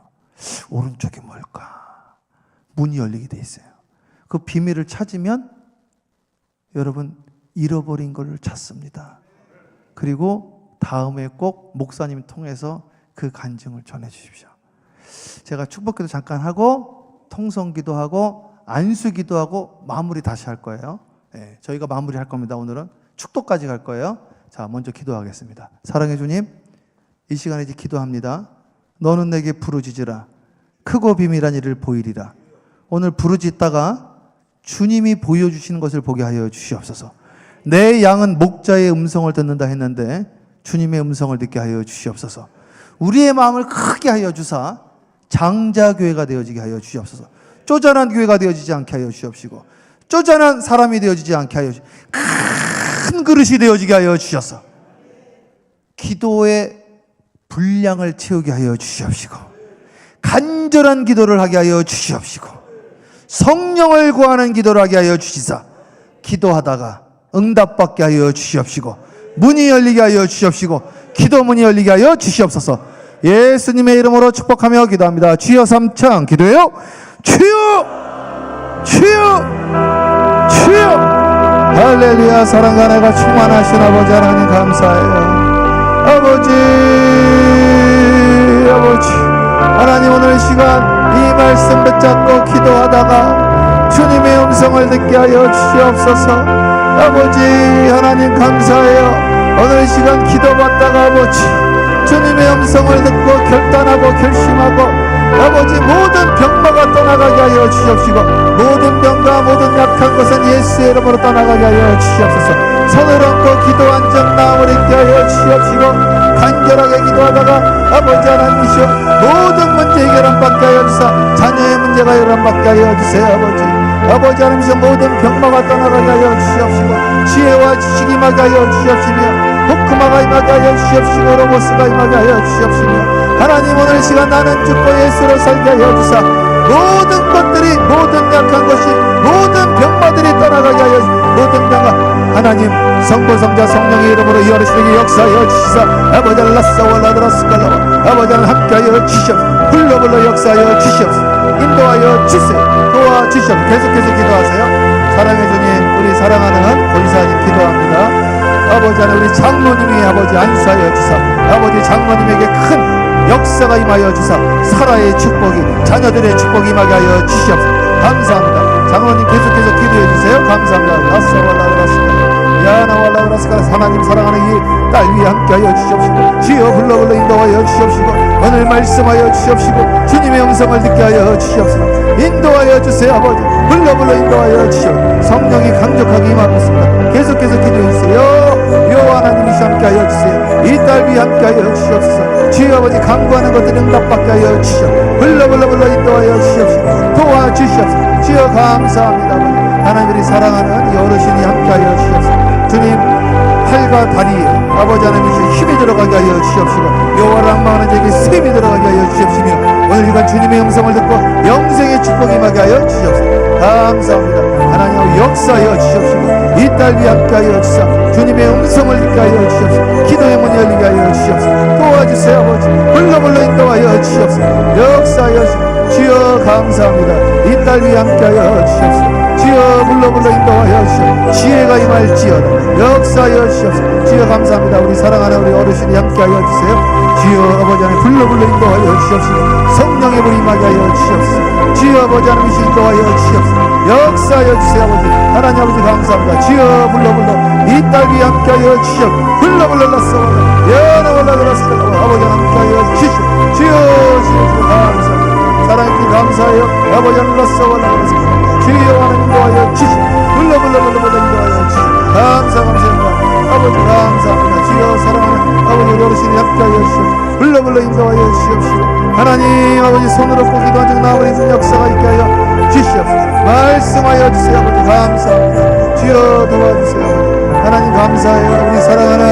오른쪽이 뭘까? 문이 열리게 돼 있어요. 그 비밀을 찾으면 여러분 잃어버린 걸 찾습니다. 그리고 다음에 꼭 목사님 통해서 그 간증을 전해 주십시오. 제가 축복기도 잠깐 하고 통성기도 하고 안수기도 하고 마무리 다시 할 거예요. 네, 저희가 마무리 할 겁니다. 오늘은 축도까지 갈 거예요. 자, 먼저 기도하겠습니다. 사랑해 주님, 이 시간에 이제 기도합니다. 너는 내게 부르짖으라. 크고 비밀한 일을 보이리라. 오늘 부르짖다가 주님이 보여주시는 것을 보게 하여 주시옵소서. 내 양은 목자의 음성을 듣는다 했는데 주님의 음성을 듣게 하여 주시옵소서. 우리의 마음을 크게 하여 주사 장자교회가 되어지게 하여 주시옵소서. 쪼잔한 교회가 되어지지 않게 하여 주시옵시고, 쪼잔한 사람이 되어지지 않게 하여 주시옵소서. 큰 그릇이 되어지게 하여 주셔서 기도의 분량을 채우게 하여 주시옵시고, 간절한 기도를 하게 하여 주시옵시고, 성령을 구하는 기도를 하게 하여 주시사 기도하다가 응답받게 하여 주시옵시고, 문이 열리게 하여 주시옵시고, 기도문이 열리게 하여 주시옵소서. 예수님의 이름으로 축복하며 기도합니다. 주여 삼창 기도해요. 주여, 주여, 주여. 할렐루야. 사랑과 내가 충만하신 아버지 하나님 감사해요. 아버지, 아버지 하나님, 오늘 시간 이 말씀 붙잡고 기도하다가 주님의 음성을 듣게 하여 주시옵소서. 아버지 하나님 감사해요. 오늘 시간 기도받다가 아버지 주님의 음성을 듣고 결단하고 결심하고 아버지 모든 병마가 떠나가게 하여 주시옵시고, 모든 병과 모든 약한 것은 예수의 이름으로 떠나가게 하여 주시옵소서. 손을 얹고 기도한 점 나음을 있게 하여 주시옵시고, 간절하게 기도하다가 아버지 하나님이시여 모든 문제 해결함 받게 하여 주사 자녀의 문제가 해결함 받게 하여 주세요. 아버지 하나님이시여 모든 병마가 떠나가게 하여 주시옵시고, 지혜와 지식이 임하게 하여 주시옵시며, 복음화가 임하게 하여 주시옵시고, 로보스가 임하게 하여 주시옵시며, 하나님 오늘 시간 나는 죽고 예수로 살게 하여 주사 모든 것들이, 모든 약한 것이, 모든 병마들이 떠나가게 하여 모든 병과 하나님 성부 성자 성령의 이름으로 이 어르신에게 역사하여 주시사 아버지 라스와라드라스칼라와 아버지 함께하여 주시옵소서. 불러불러 역사하여 주시옵소서. 인도하여 주세요. 도와주시옵소서. 계속해서 기도하세요. 사랑해 주님, 우리 사랑하는 권사님 기도합니다. 아버지 하나님, 우리 장로님이 아버지 안수하여 주사 아버지 장로님에게 큰 역사가 임하여 주사 사라의 축복이, 자녀들의 축복이 임하게 하여 주시옵소서. 감사합니다. 장로님 계속해서 기도해 주세요. 감사합니다. 라스와라드라스칼라 야나와라드라스칼라 하나님 사랑하는 이 딸 위에 함께하여 주시옵시고, 주여 불러 인도하여 주시옵시고, 오늘 말씀하여 주시옵시고, 주님의 음성을 듣게 하여 주시옵소서. 인도하여 주세요. 아버지 불러 인도하여 주시옵소서. 성령이 강력하게 임하고 있습니다. 계속해서 기도해 주세요. 여호와 하나님이 함께하여 주세요. 이 딸 위에 함께하여 주시옵소서. 주여 아버지 간구하는 것들을 응답받게 하여 주시옵소서. 불러 인도하여 주시옵소서. 도와주시옵소서. 주여 감사합니다. 아버지 하나님이 사랑하는 이 어르신이 함께하여 주시옵소서. 주님 팔과 다리에 아버지 하나님이 힘이 들어가게 하여 주시옵시고, 여호와를 앙망하는 자에게 셈이 들어가게 하여 주시옵시며, 오늘 이간 주님의 음성을 듣고 영생의 축복이 임하게 하여 주시옵소서. 감사합니다. 하나님 역사하여 주시옵시고, 이 딸 딸 위 함께하여 주사 주님의 음성을 듣게 하여 주시옵소서. 기도의 문이 열리게 하여 주시옵소서. 도와주세요 아버지. 불러 인도하여 주시옵소서. 역사하여 주시옵소서. 주여 감사합니다. 이 딸 위 함께하여 주시옵소서. 주여 불러 인도하여 주시옵소서. 지혜가 임할지어다. 역사하여 주시옵소서. 주여 감사합니다. 우리 사랑하는 우리 어르신이 함께하여 주세요. 주여 아버지 하나님 불러 인도하여 주시옵소서. 성령의 불이 임하게 하여 주시옵소서. 주여 아버지 하나님 인도하여 주시옵소서. 역사하여 주세요 아버지. 하나님 아버지 감사합니다. 주여 불러 이 딸 위 함께하여 주시옵소서. 불러 라싸워라 연하올라 들었을까 아버지 함께하여 주시옵소서. 주여 감사합니다. 사랑의 감사해요 아버지 하나님 라싸워라 들었을까 주여 하나님 인도하여 주시옵소서. 불러 인도하여 주시옵소서. 감사합니다. 아버지 감사합니다. 주여 사랑하는 아버지 어르신이 함께하여 주시옵소서. 불러 인도하여 주시옵소서. 하나님 아버지 손으로 보기도 한적 나무리는 역사가 있게 하여 주시옵소서. 말씀하여 주세요 아버지 감사합니다. 주여 도와주세요 아버지. 하나님 감사해요. 우리 사랑하는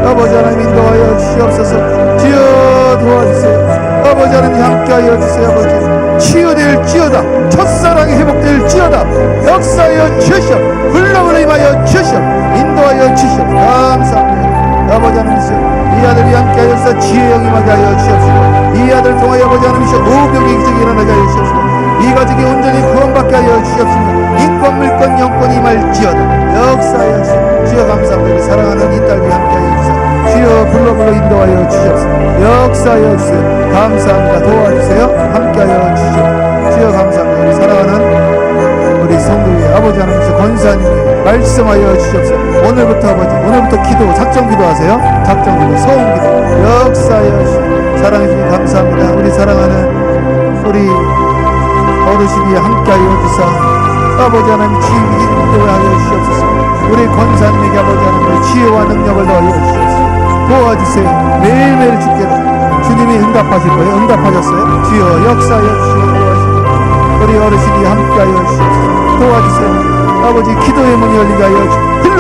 아버지 하나님 인도하여 주시옵소서. 주여 도와주세요 아버지 하나님 함께하여 주세요 아버지. 치유될지어다. 첫사랑이 회복될지어다. 역사하여 주시옵. 불러을 임하여 주시옵. 인도하여 주시옵. 감사합니다 아버지 하나님. 이 아들이 함께하여 주사 지혜의 영이 임하게 하여 주시옵소서. 이 아들 통하여 아버지 하나님이시여 오병의 기적이 일어나게 하여 주시옵소서. 이 가족이 온전히 구원받게 하여 주시옵소서. 인권 물권 영권이 임할지어다. 역사하여 주시옵소서. 주여 감사합니다. 사랑하는 이 딸과 함께하여 주시옵소서. 주여 불러 인도하여 주시옵소서. 역사하여 주세요. 감사합니다. 도와주세요. 함께하여 주시옵소서. 주여 감사합니다. 우리 사랑하는 우리 성도의 아버지 하나님께서 권사님이 말씀하여 주시옵소서. 오늘부터 아버지 오늘부터 기도 작정 기도하세요. 작정 기도 소음 기도 역사하여 주시옵소서. 사랑해 주님 감사합니다. 우리 사랑하는 우리 어르신이 함께하여 주사 아버지 하나님 치유기 인도하여 주시옵소서. 우리 권사님에게 아버지 하나님의 치유와 능력을 더하여 주시옵소서. 도와주세요. 매일매일 주께로 주님이 응답하실 거예요. 응답하셨어요. 주여 역사하여 주시옵소서. 우리 어르신이 함께하여 주시옵소서. 도와주세요. 아버지 기도의 문이 열리게 하여 주시옵소서. 주여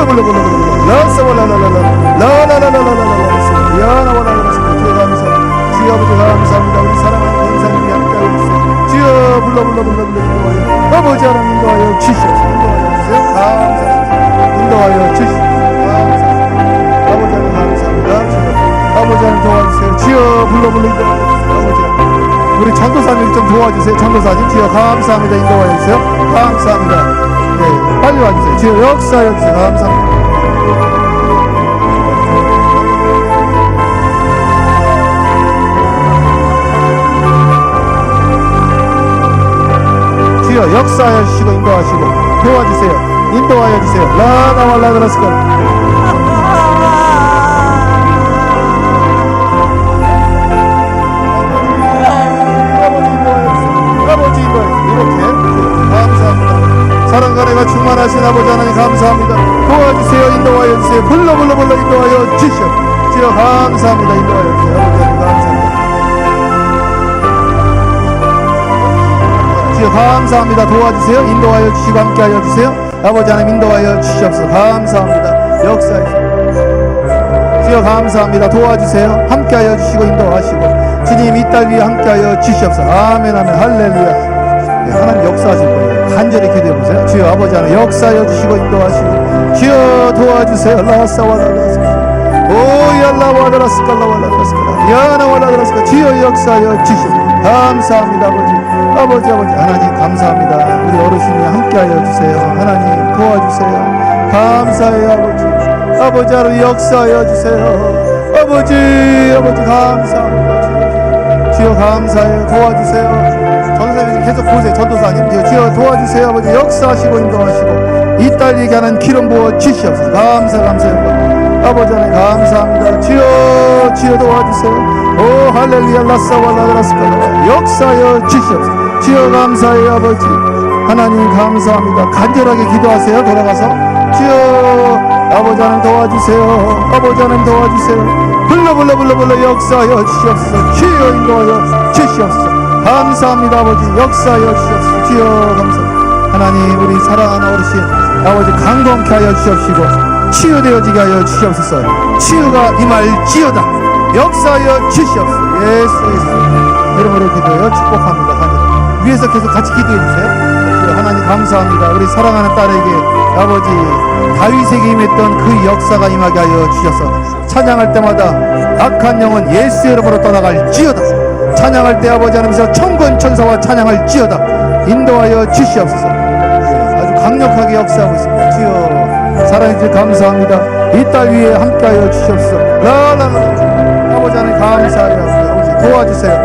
감사합니다. 주여 아버지 감사합니다. 우리 사랑하는 권사님이 함께하여 주세요. 주여 불러 인도하여 아버지 하나님 인도하여 주시옵소서. 인도하여 주세요. 감사합니다. 인도하여 주시옵소서. 감사합니다. 아버지 하나님 감사합니다. 주여 아버지 하나님 도와주세요. 주여 불러 인도하여 주세요. 아버지 하나님 우리 전도사님 좀 도와주세요. 전도사님 주여 감사합니다. 인도하여 주세요. 감사합니다. 네, 빨리 와주세요. 주여 역사하여 주세요. 감사합니다. 주여 역사하여 주시고 인도하시고 도와주세요. 인도하여 주세요. 라나왈라드라스카 아버지 인도하여 이렇게 감사합니다. 사랑과 내가 충만하신 아버지 하나님 감사합니다. 도와주세요. 인도하여 주세요. 불러 인도하여 주시오. 주여 감사합니다. 인도하여 주세요. 아버지 하나님 감사합니다. 주여 감사합니다. 도와주세요. 인도하여 주시고 함께하여 주세요. 아버지 하나님 인도하여 주시옵소서. 감사합니다. 역사해 주여 감사합니다. 도와주세요. 함께하여 주시고 인도하시고 주님 이 딸 위에 함께하여 주시옵소서. 아멘 아멘 할렐루야. 네, 하나님 역사하실 거예요. 간절히 기도해보세요. 주여 아버지 하나님 역사하여 주시고 인도하시고 주여 도와주세요. 라사와라라사 오야라와라라스칼라와라라스칼라 야나와라라스칼라 주여 역사하여 주시옵소서. 감사합니다. 아버지 하나님 감사합니다. 우리 어르신이 함께하여 주세요. 하나님 도와주세요. 감사해요. 아버지 하나님 역사하여 주세요. 아버지 감사합니다. 주여 감사해요. 도와주세요. 전도사님 계속 보세요. 전도사님 주여 도와주세요. 아버지 역사하시고 인도하시고 이 딸에게 하는 기름 부어 주시옵소서. 감사해요. 아버지 하나님 감사합니다. 주여 도와주세요. 오 할렐루야 라사와라라스칼라 역사하여 주시옵소서. 주여 감사해요. 아버지 하나님 감사합니다. 간절하게 기도하세요. 돌아가서 주여 아버지 하나님 도와주세요. 아버지 하나님 도와주세요. 불러 역사하여 주시옵소서. 주여 인도하여 주시옵소서. 감사합니다. 아버지 역사하여 주시옵소서. 주여 감사합니다. 하나님 우리 사랑하는 어르신 아버지 강건케 하여 주시옵시고 치유되어지게 하여 주시옵소서. 치유가 임할지어다. 역사하여 주시옵소서. 예수 이름으로 기도해요. 축복합니다. 위에서 계속 같이 기도해 주세요. 하나님 감사합니다. 우리 사랑하는 딸에게 아버지 다윗에게 임했던 그 역사가 임하게 하여 주셔서 찬양할 때마다 악한 영은 예수의 이름으로 떠나갈지어다. 찬양할 때 아버지 하나님께서 천군 천사와 찬양할지어다 인도하여 주시옵소서. 아주 강력하게 역사하고 있습니다. 주여 사랑해 주셔서 감사합니다. 이 딸 위에 함께하여 주시옵소서. 아버지 하나님 감사해요. 아버지 도와주세요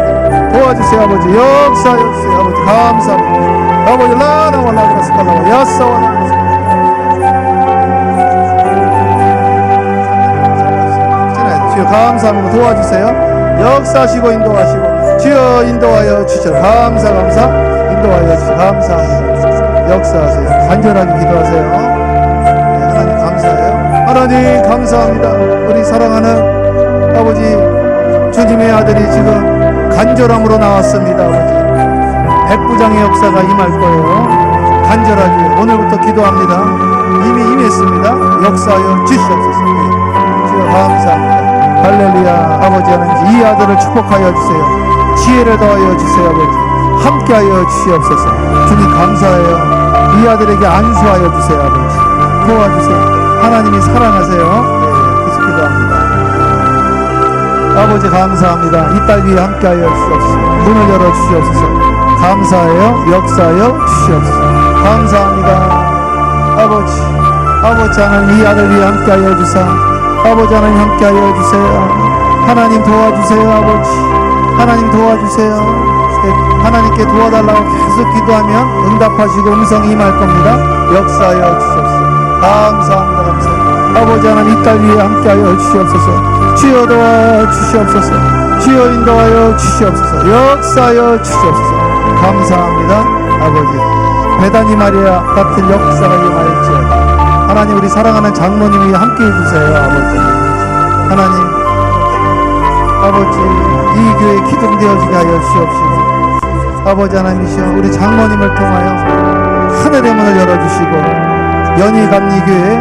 아버지. 역사하여 주세요 아버지. 감사합니다. 아버지 라나와라스칼라와 야사와라 주여 감사합니다. 도와주세요. 역사하시고 인도하시고 주여 인도하여 주셔. 감사 인도하여 주셔. 감사합니다. 역사하세요. 간절하게 기도하세요. 네, 하나님 감사해요. 하나님 감사합니다. 우리 사랑하는 아버지 주님의 아들이 지금 간절함으로 나왔습니다. 아버지 백부장의 역사가 임할 거예요. 간절하게 오늘부터 기도합니다. 이미 임했습니다. 역사하여 주시옵소서. 주여 감사합니다. 할렐루야. 아버지 하나님 이 아들을 축복하여 주세요. 지혜를 더하여 주세요. 아버지 함께하여 주시옵소서. 주님 감사해요. 이 아들에게 안수하여 주세요. 아버지 도와주세요. 하나님이 사랑하세요. 네, 계속 기도합니다. 아버지 감사합니다. 이 딸 위에 함께하여 주시옵소서. 문을 열어 주시옵소서. 감사해요. 역사하여 주시옵소서. 감사합니다. 아버지 하나님 이 아들 위에 함께하여 주사. 아버지 하나님 함께하여 주세요. 하나님 도와주세요. 아버지 하나님 도와주세요. 하나님께 도와달라고 계속 기도하면 응답하시고 음성이 임할 겁니다. 역사하여 주시옵소서. 감사합니다. 아버지 하나님 이 딸 위에 함께하여 주시옵소서. 주여 도와주시옵소서. 주여 인도하여 주시옵소서. 역사하여 주시옵소서. 감사합니다. 아버지 베다니 마리아 같은 역사가 임하였지어다. 하나님 우리 사랑하는 장모님이 함께해 주세요. 아버지 하나님 아버지 이 교회 기둥되어지게 하여 주시옵시고 아버지 하나님이시여 우리 장모님을 통하여 하늘의 문을 열어주시고 연희감리교회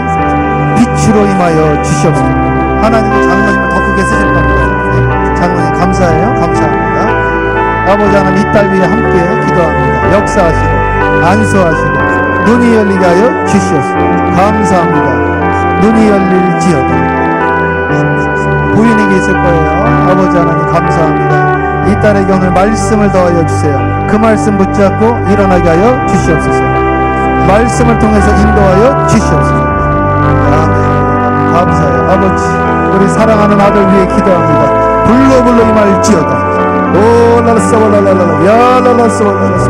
빛으로 임하여 주시옵소서. 하나님은 장모님을 더 크게 쓰실 겁니다. 장모님 감사해요. 감사합니다. 아버지 하나님 이 딸 위에 함께 기도합니다. 역사하시고 안수하시고 눈이 열리게 하여 주시옵소서. 감사합니다. 눈이 열릴지어다. 부인에게 있을 거예요. 아버지 하나님 감사합니다. 이 딸에게 오늘 말씀을 더하여 주세요. 그 말씀 붙잡고 일어나게 하여 주시옵소서. 말씀을 통해서 인도하여 주시옵소서. 아멘. 감사해요. 아버지 우리 사랑하는 아들 위해 기도합니다. 불로 임할지어다. 오라라사와라라라 야라라사와라라사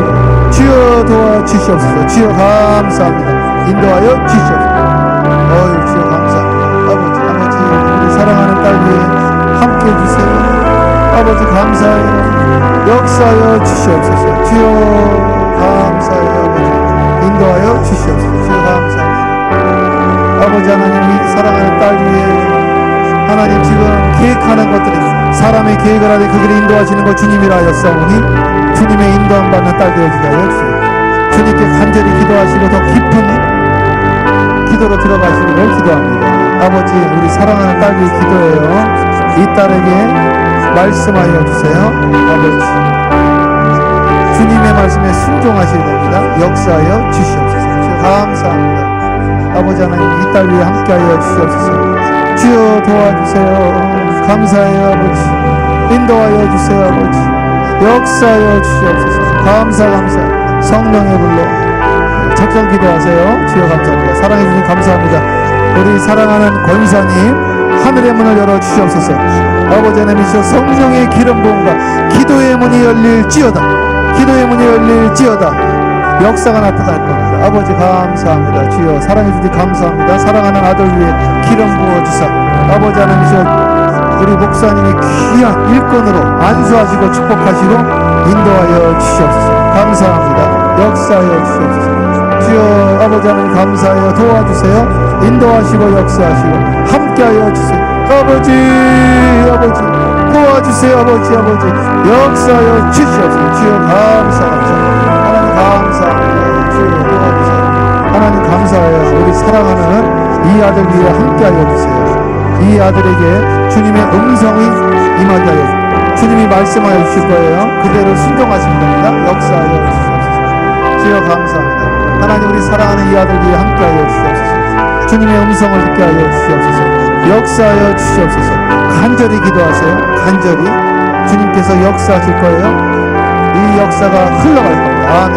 주여 도와주시옵소서. 주여 감사합니다. 인도하여 주시옵소서. 어이 주여 감사합니다. 아버지 우리 사랑하는 딸 위해 함께 해주세요. 아버지 감사해요. 역사하여 주시옵소서. 주여 감사해요. 아버지 인도하여 주시옵소서. 주여 감사합니다. 아버지 하나님 이 사랑하는 딸 위해 하나님 지금 계획하는 것들이 사람의 계획을 하되 그 길을 인도하시는 것 주님이라 하였사오니 주님의 인도함 받는 딸 되어지게 하여 주시옵소서. 주님께 간절히 기도하시고 더 깊은 기도로 들어가시기를 기도합니다. 아버지 우리 사랑하는 딸 위해 기도해요. 이 딸에게 말씀하여 주세요. 아버지 주님의 말씀에 순종하셔야 됩니다. 역사하여 주시옵소서. 주여 감사합니다. 아버지 하나님 이 딸 위해 함께하여 주시옵소서. 주여 도와주세요. 감사해요. 아버지 인도하여 주세요. 아버지 역사하여 주시옵소서. 감사 성령의 불로 적정 기도하세요. 주여 감사합니다. 사랑해 주님 감사합니다. 우리 사랑하는 권사님 하늘의 문을 열어 주시옵소서. 아버지 하나님이시여 성령의 기름 부음과 기도의 문이 열릴지어다. 기도의 문이 열릴지어다. 역사가 나타날 겁니다. 아버지 감사합니다. 주여 사랑해 주님 감사합니다. 사랑하는 아들 위해 기름 부어주사. 아버지 하나님이시여 우리 목사님이 귀한 일꾼으로 안수하시고 축복하시고 인도하여 주시옵소서. 감사합니다. 역사하여 주시옵소서. 주여 아버지 하나님 감사하여 도와주세요. 인도하시고 역사하시고 함께하여 주세요. 아버지 도와주세요. 아버지 역사하여 주시옵소서. 주여 감사합니다. 하나님 감사합니다. 주여 도와주세요. 하나님 감사해요. 우리 사랑하는 이 아들 위해 함께하여 주세요. 이 아들에게 주님의 음성이 임하게 하여 주님이 말씀하여 주실 거예요. 그대로 순종하시면 됩니다. 역사하여 주시옵소서. 주여 감사합니다. 하나님 우리 사랑하는 이 아들 위해 함께하여 주시옵소서. 주님의 음성을 듣게 하여 주시옵소서. 역사하여 주시옵소서. 간절히 기도하세요. 간절히 주님께서 역사하실 거예요. 이 역사가 흘러갈 겁니다. 아멘.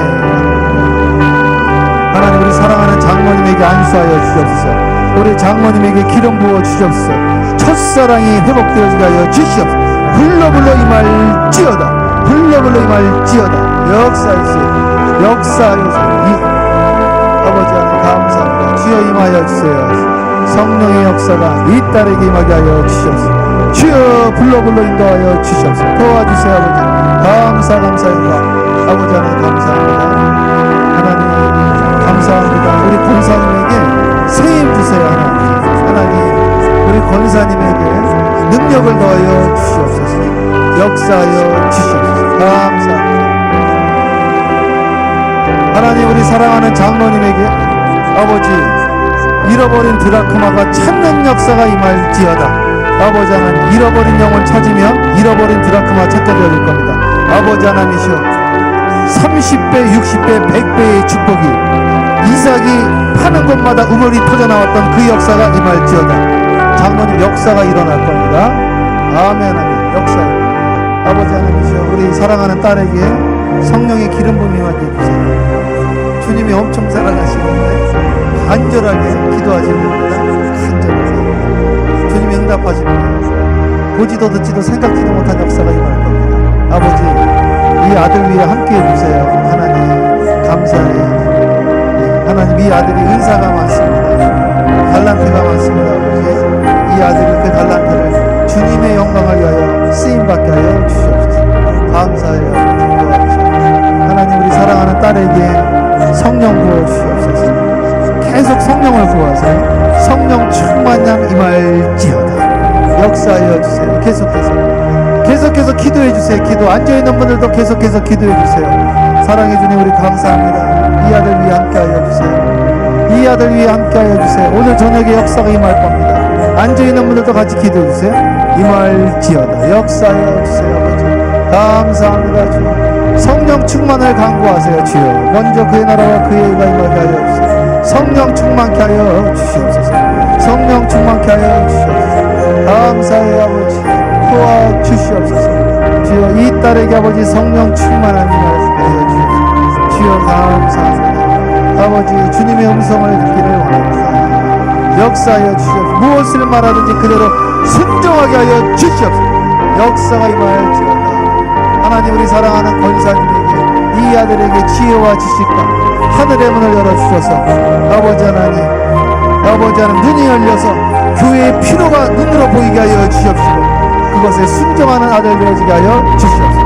하나님 우리 사랑하는 장모님에게 안수하여 주시옵소서. 우리 장모님에게 기름 부어 주시옵소서. 첫사랑이 회복되어지게 하여 주시옵소서. 불러불러 임할지어다. 불러불러 임할지어다. 역사하세요. 역사하세요. 아버지 하나님 감사합니다. 주여 임하여 주세요. 성령의 역사가 이 딸에게 임하게 하여 주시옵소서. 주여 불러불러 인도하여 주시옵소서. 도와주세요. 아버지 감사합니다. 아버지 하나님 감사합니다. 하나님 감사합니다. 우리 권사님에게 세임 주세요. 하나님 우리 권사님에게 능력을 더하여 주시옵소서. 역사하여 주시옵소서. 감사합니다. 하나님 우리 사랑하는 장로님에게 아버지 잃어버린 드라크마가 찾는 역사가 임할지어다. 아버지 하나님 잃어버린 영혼 찾으면 잃어버린 드라크마 찾게 되어질 겁니다. 아버지 하나님이시여 30배 60배 100배의 축복이 이삭이 파는 곳마다 우물이 터져나왔던 그 역사가 임할지어다. 장로님 역사가 일어날 겁니다. 아멘 아멘. 역사요. 아버지 하나님이시여 우리 사랑하는 딸에게 성령의 기름 부음이 임하게 해주세요. 주님이 엄청 사랑하시는데 간절하게 기도하시는 겁니다. 간절하게 주님이 응답하십니다. 보지도 듣지도 생각지도 못한 역사가 임할 겁니다. 아버지 이 아들 위해 함께 해주세요. 하나님 감사해요. 하나님 이 아들이 은사가 많습니다. 달란트가 많습니다. 아버지 이 아들이 그 달란트를 주님의 영광을 위하여 쓰임받게 하여 주시옵소서. 감사해요. 하나님 우리 사랑하는 딸에게 성령 부어 주시옵소서. 계속 성령을 부어서 성령 충만량 임할지어다. 역사하여 주세요. 계속해서 기도해 주세요. 기도 앉아있는 분들도 계속해서 기도해 주세요. 사랑해 주님 우리 감사합니다. 이 아들 위해 함께하여 주세요. 이 아들 위해 함께하여 주세요. 오늘 저녁에 역사가 임할 겁니다. 앉아있는 분들도 같이 기도해 주세요. 임할지어다. 역사하여 주세요. 아버지 감사합니다. 주님 성령 충만을 강구하세요. 주여 먼저 그의 나라와 그의 의가 임하게 하여 주세요. 성령 충만케 하여 주시옵소서. 성령 충만케 하여 주시옵소서. 감사해요. 아버지 도와주시옵소서. 주여 이 딸에게 아버지 성령 충만함이 하여 주시옵소서. 주여 감사합니다. 아버지 주님의 음성을 듣기를 원합니다. 역사하여 주시옵소서. 무엇을 말하든지 그대로 순종하게 하여 주시옵소서. 역사가 임하여지어다. 하나님 우리 사랑하는 권사님에게 이 아들에게 지혜와 지식과 하늘의 문을 열어주셔서 아버지 하나님 눈이 열려서 교회의 필요가 눈으로 보이게 하여 주시옵시고 그것에 순종하는 아들 되어지게 하여 주시옵소서.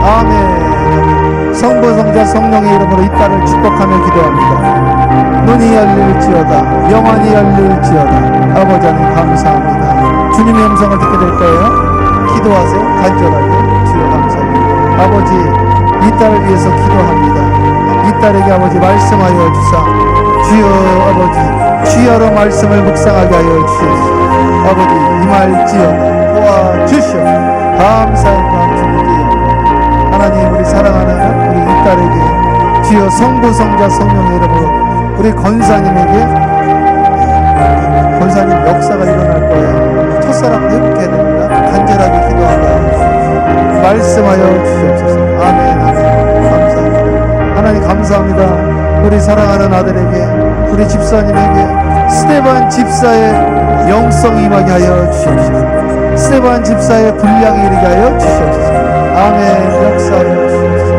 아멘. 성부 성자 성령의 이름으로 이 딸을 축복하며 기도합니다. 눈이 열릴지어다. 영안이 열릴지어다. 아버지 하나님 감사합니다. 주님의 음성을 듣게 될 거예요. 기도하세요. 간절하게. 주여 감사합니다. 아버지 이 딸을 위해서 기도합니다. 이 딸에게 아버지 말씀하여 주사 주여 아버지 주여로 말씀을 묵상하게 하여 주시옵소서. 아버지 임할지어다. 도와주시옵소서. 감사합니다. 주님께 하나님 우리 사랑하는 우리 이 딸에게 주여 성부 성자 성령의 이름으로 우리 권사님에게 권사님 역사가 일어날 거예요. 첫사랑 회복해야 됩니다. 간절하게 기도하며 말씀하여 주시옵소서. 아멘. 감사합니다. 하나님 감사합니다. 우리 사랑하는 아들에게 우리 집사님에게 스데반 집사의 영성이 임하게 하여 주시옵소서. 스데반 집사의 분량이 이르게 하여 주시옵소서. 아멘. 역사하여 주시옵소서.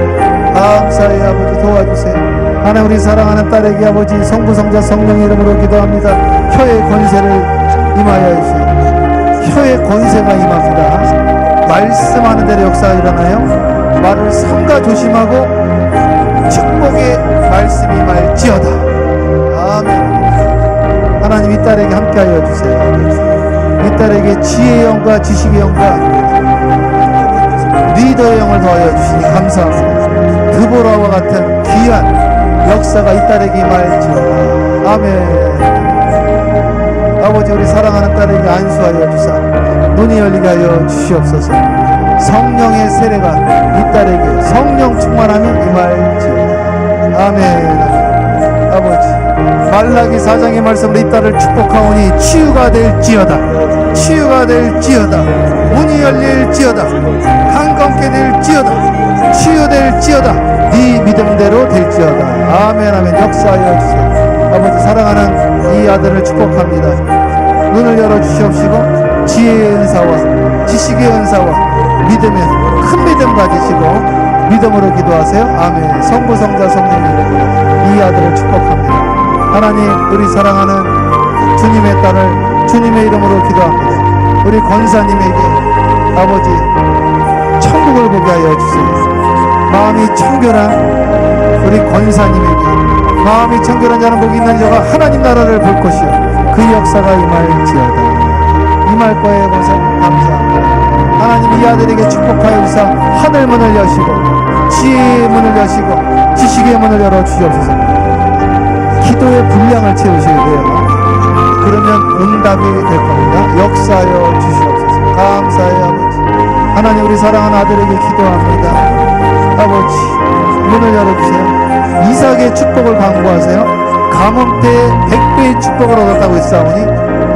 감사해요. 아버지 도와주세요. 하나님 우리 사랑하는 딸에게 아버지 성부 성자 성령의 이름으로 기도합니다. 혀의 권세를 임하여 주시옵소서. 혀의 권세가 임합니다. 말씀하는 대로 역사가 일어나요. 말을 삼가 조심하고 축복의 말씀이 임할지어다. 아멘. 하나님 이 딸에게 함께하여 주세요. 이 딸에게 지혜의 영과 지식의 영과 리더의 영을 더하여 주시니 감사합니다. 드보라와 같은 귀한 역사가 이 딸에게 임할지어다. 아멘. 아버지 우리 사랑하는 딸에게 안수하여 주사 눈이 열리게 하여 주시옵소서. 성령의 세례가 이 딸에게 성령 충만함이 임할지어다. 아멘. 아버지, 말라기 4장의 말씀으로 이 딸을 축복하오니 치유가 될지어다, 치유가 될지어다, 문이 열릴지어다, 강건케 될지어다, 치유될지어다, 네 믿음대로 될지어다. 아멘 아멘. 역사하여 주세요. 아버지, 사랑하는 이 아들을 축복합니다. 눈을 열어주시옵시고 지혜의 은사와 지식의 은사와 믿음의 큰 믿음 가지시고 믿음으로 기도하세요. 아멘. 성부 성자 성령의 이름으로 이 아들을 축복합니다. 하나님, 우리 사랑하는 주님의 딸을 주님의 이름으로 기도합니다. 우리 권사님에게 아버지 천국을 보게 하여 주세요. 마음이 청결한 우리 권사님에게 마음이 청결한 자는 복이 있는 자가 하나님 나라를 볼 것이요 그 역사가 임할지어다. 임할 거예요. 권사님 감사합니다. 하나님, 이 아들에게 축복하여 주사 하늘 문을 여시고 지혜의 문을 여시고 지식의 문을 열어주시옵소서. 기도의 분량을 채우셔야 돼요. 그러면 응답이 될 겁니다. 역사하여 주시옵소서. 감사해요. 아버지, 하나님, 우리 사랑하는 아들에게 기도합니다. 아버지, 문을 열어주세요. 이삭의 축복을 강구하세요. 가뭄 때 100배의 축복을 얻었다고 했사오니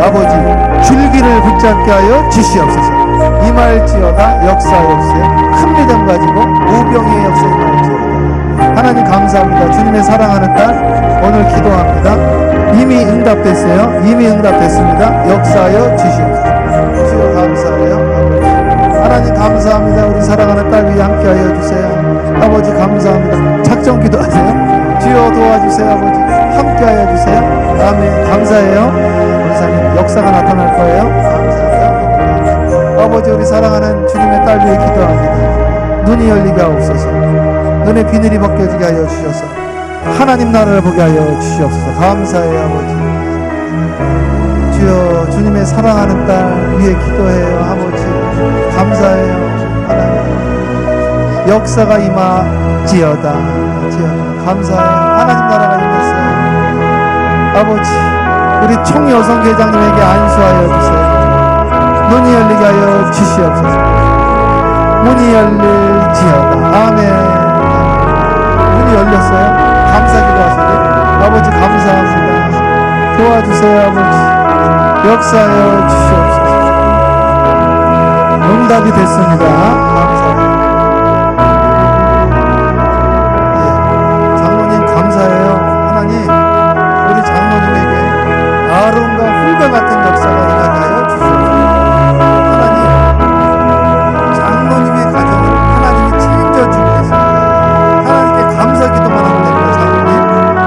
아버지, 줄기를 붙잡게 하여 주시옵소서. 임할지어다. 역사하여 주세요. 큰 믿음 가지고 우병의 역사 임할지어다. 하나님 감사합니다. 주님의 사랑하는 딸 오늘 기도합니다. 이미 응답됐어요. 이미 응답됐습니다. 역사하여 주시옵소서. 주여 감사해요. 아버지, 하나님 감사합니다. 우리 사랑하는 딸 위에 함께하여 주세요. 아버지 감사합니다. 작정 기도하세요. 주여 도와주세요. 아버지 함께하여 주세요. 아멘. 감사해요. 권사님, 역사가 나타날 거예요. 감사해요. 아버지, 우리 사랑하는 주님의 딸 위에 기도합니다. 눈이 열리게 하옵소서. 눈의 비늘이 벗겨지게 하여 주셔서 하나님 나라를 보게 하여 주시옵소서. 감사해요. 아버지, 주여 주님의 사랑하는 딸 위에 기도해요. 아버지 감사해요. 하나님, 역사가 임하지어다. 감사해요. 하나님 나라가 임했어요. 아버지, 우리 총여성회장님에게 안수하여 주세요. 문이 열리게 하여 주시옵소서. 문이 열릴지어다. 아멘. 문이 열렸어요. 감사기도 하시고 아버지 감사합니다. 도와주세요. 아버지 역사하여 주시옵소서. 응답이 됐습니다. 감사해요. 네, 장로님 감사해요. 하나님, 우리 장로님에게 아론과 훌과 같은 역사가 일어나게 하여 주시옵소서.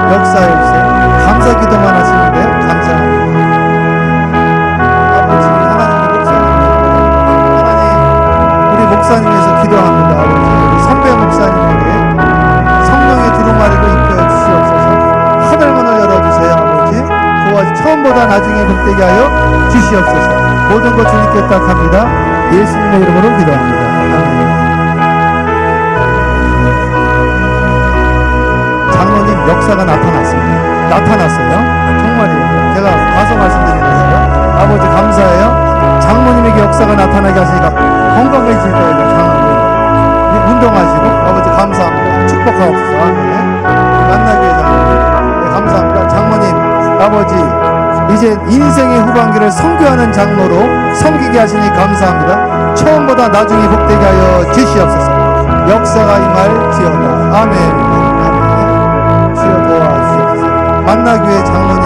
역사해주세요. 감사 기도만 하시는데 감사합니다. 아버지, 하나님 목사님, 하나님 우리 목사님에서 기도합니다. 아버지, 우리 선배 목사님에게 성령의 두루마리로 입혀 주시옵소서. 하늘문을 열어주세요. 아버지, 도와주 처음보다 나중에 복되게 하여 주시옵소서. 모든 것 주님께 딱합니다. 예수님의 이름으로 기도합니다. 아멘. 역사가 나타났어요. 정말이에요. 제가 가서 말씀드리는 거예요. 아버지 감사해요. 장모님에게 역사가 나타나게 하시니까 건강해질 거예요. 장모님 운동하시고 아버지 감사합니다. 축복하옵소서. 아멘. 만나기에 장모님, 네, 감사합니다. 장모님, 아버지 이제 인생의 후반기를 선교하는 장로로 섬기게 하시니 감사합니다. 처음보다 나중에 복되게 하여 주시옵소서. 역사가 임할지어다. 아멘. 만나교회 장로님,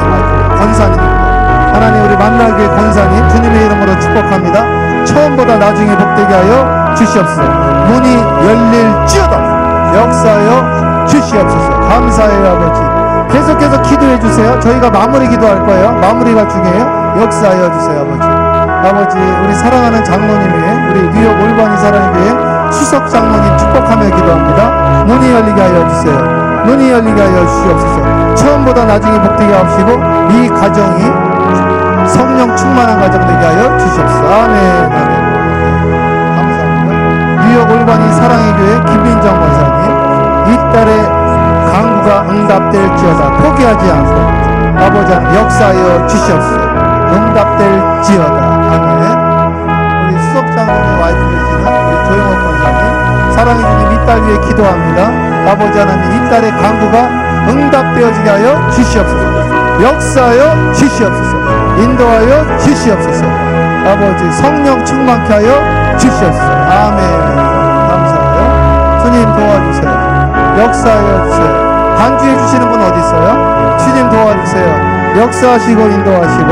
권사님입니다. 하나님, 우리 만나교회 권사님 주님의 이름으로 축복합니다. 처음보다 나중에 복되게 하여 주시옵소서. 문이 열릴지어다. 역사하여 주시옵소서. 감사해요. 아버지 계속해서 기도해 주세요. 저희가 마무리 기도할 거예요. 마무리가 중요해요. 역사하여 주세요. 아버지 우리 사랑하는 장로님의 우리 뉴욕 올바니 사랑교회 수석 장로님 축복하며 기도합니다. 문이 열리게 하여 주세요. 문이 열리게 하여 주시옵소서. 처음보다 나중에 복되게 하시고 이 가정이 성령 충만한 가정 되게 하여 주시옵소서. 아멘. 아멘. 감사합니다. 뉴욕 올바니 사랑의 교회 김민정 권사님, 이 딸의 강구가 응답될지어다. 포기하지 않고 아버지 하나님 역사하여 주시옵소서. 응답될지어다. 아멘. 우리 수석장로님 와이프 되시는 우리 조영옥 권사님, 사랑의 주님 이 딸 위해 기도합니다. 아버지 하나님 이 딸의 강구가 응답되어지게 하여 주시옵소서. 역사하여 주시옵소서. 인도하여 주시옵소서. 아버지 성령 충만케 하여 주시옵소서. 아멘. 감사해요. 주님 도와주세요. 역사하여 주세요. 반주해 주시는 분 어디 있어요? 주님 도와주세요. 역사하시고 인도하시고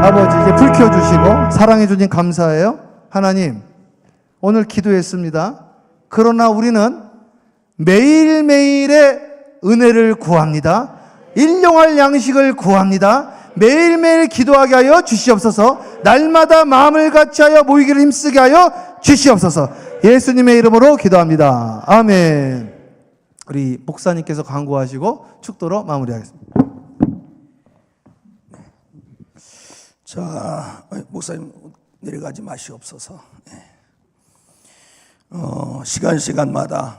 아버지 이제 불 켜주시고 사랑해 주님 감사해요. 하나님 오늘 기도했습니다. 그러나 우리는 매일매일의 은혜를 구합니다. 일용할 양식을 구합니다. 매일매일 기도하게 하여 주시옵소서. 날마다 마음을 같이하여 모이기를 힘쓰게 하여 주시옵소서. 예수님의 이름으로 기도합니다. 아멘. 우리 목사님께서 강구하시고 축도로 마무리하겠습니다. 자, 목사님 내려가지 마시옵소서. 시간마다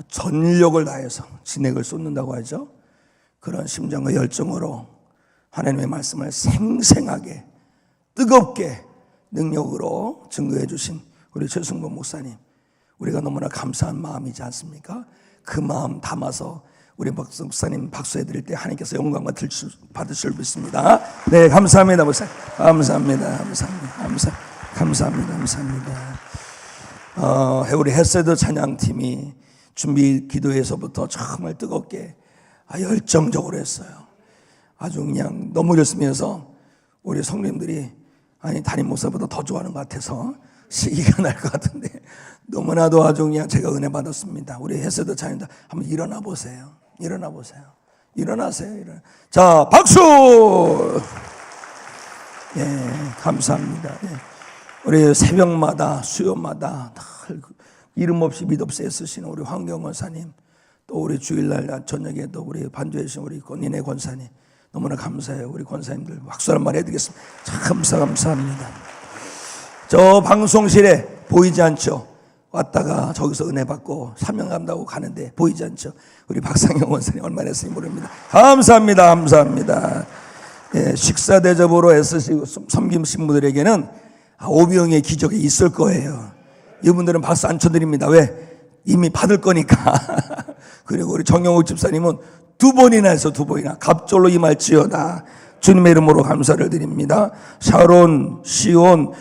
전력을 다해서 진액을 쏟는다고 하죠. 그런 심정과 열정으로 하나님의 말씀을 생생하게 뜨겁게 능력으로 증거해 주신 우리 최승범 목사님, 우리가 너무나 감사한 마음이지 않습니까? 그 마음 담아서 우리 목사님 박수해 드릴 때 하나님께서 영광과 받으실 수 있습니다. 네, 감사합니다 목사님. 감사합니다. 우리 헤세드 찬양팀이 준비 기도에서부터 정말 뜨겁게 열정적으로 했어요. 아주 그냥 너무 열심히 해서 우리 성도님들이 담임 목사보다 더 좋아하는 것 같아서 시기가 날 것 같은데 너무나도 아주 그냥 제가 은혜 받았습니다. 우리 헤세드 찬양들 한번 일어나 보세요. 일어나세요. 자, 박수! 예, 감사합니다. 예. 우리 새벽마다 수요마다 늘 이름 없이 믿 없이 애쓰시는 우리 황경 권사님, 또 우리 주일날 저녁에 또 우리 반주해 주신 우리 권인혜 권사님 너무나 감사해요. 우리 권사님들 박수 한번 해드리겠습니다. 참 감사합니다. 저 방송실에 보이지 않죠? 왔다가 저기서 은혜 받고 사명 감다고 가는데 보이지 않죠? 우리 박상영 원사님 얼마나 했으니 모릅니다. 감사합니다. 예, 식사 대접으로 애쓰시고 섬김신 분들에게는 오병의 기적이 있을 거예요. 이분들은 박수 안 쳐드립니다. 왜? 이미 받을 거니까. 그리고 우리 정영욱 집사님은 두 번이나 해서 두 번이나 갑절로 임할지어다. 주님의 이름으로 감사를 드립니다. 샤론, 시온,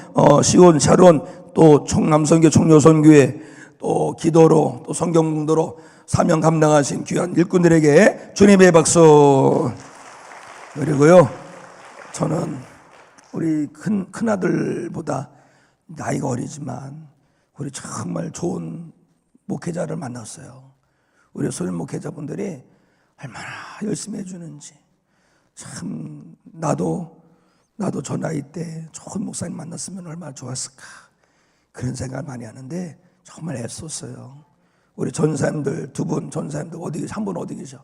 샤론, 또 총남선교, 총요선교회, 또 기도로, 또 성경공도로 사명 감당하신 귀한 일꾼들에게 주님의 박수. 그리고요, 저는 우리 큰아들보다 나이가 어리지만 우리 정말 좋은 목회자를 만났어요. 우리 소련 목회자분들이 얼마나 열심히 해주는지, 참 나도 저 나이 때 좋은 목사님 만났으면 얼마나 좋았을까, 그런 생각을 많이 하는데 정말 애썼어요. 우리 전사님들 두 분, 전사님들 어디 계셔? 한 분 어디 계셔?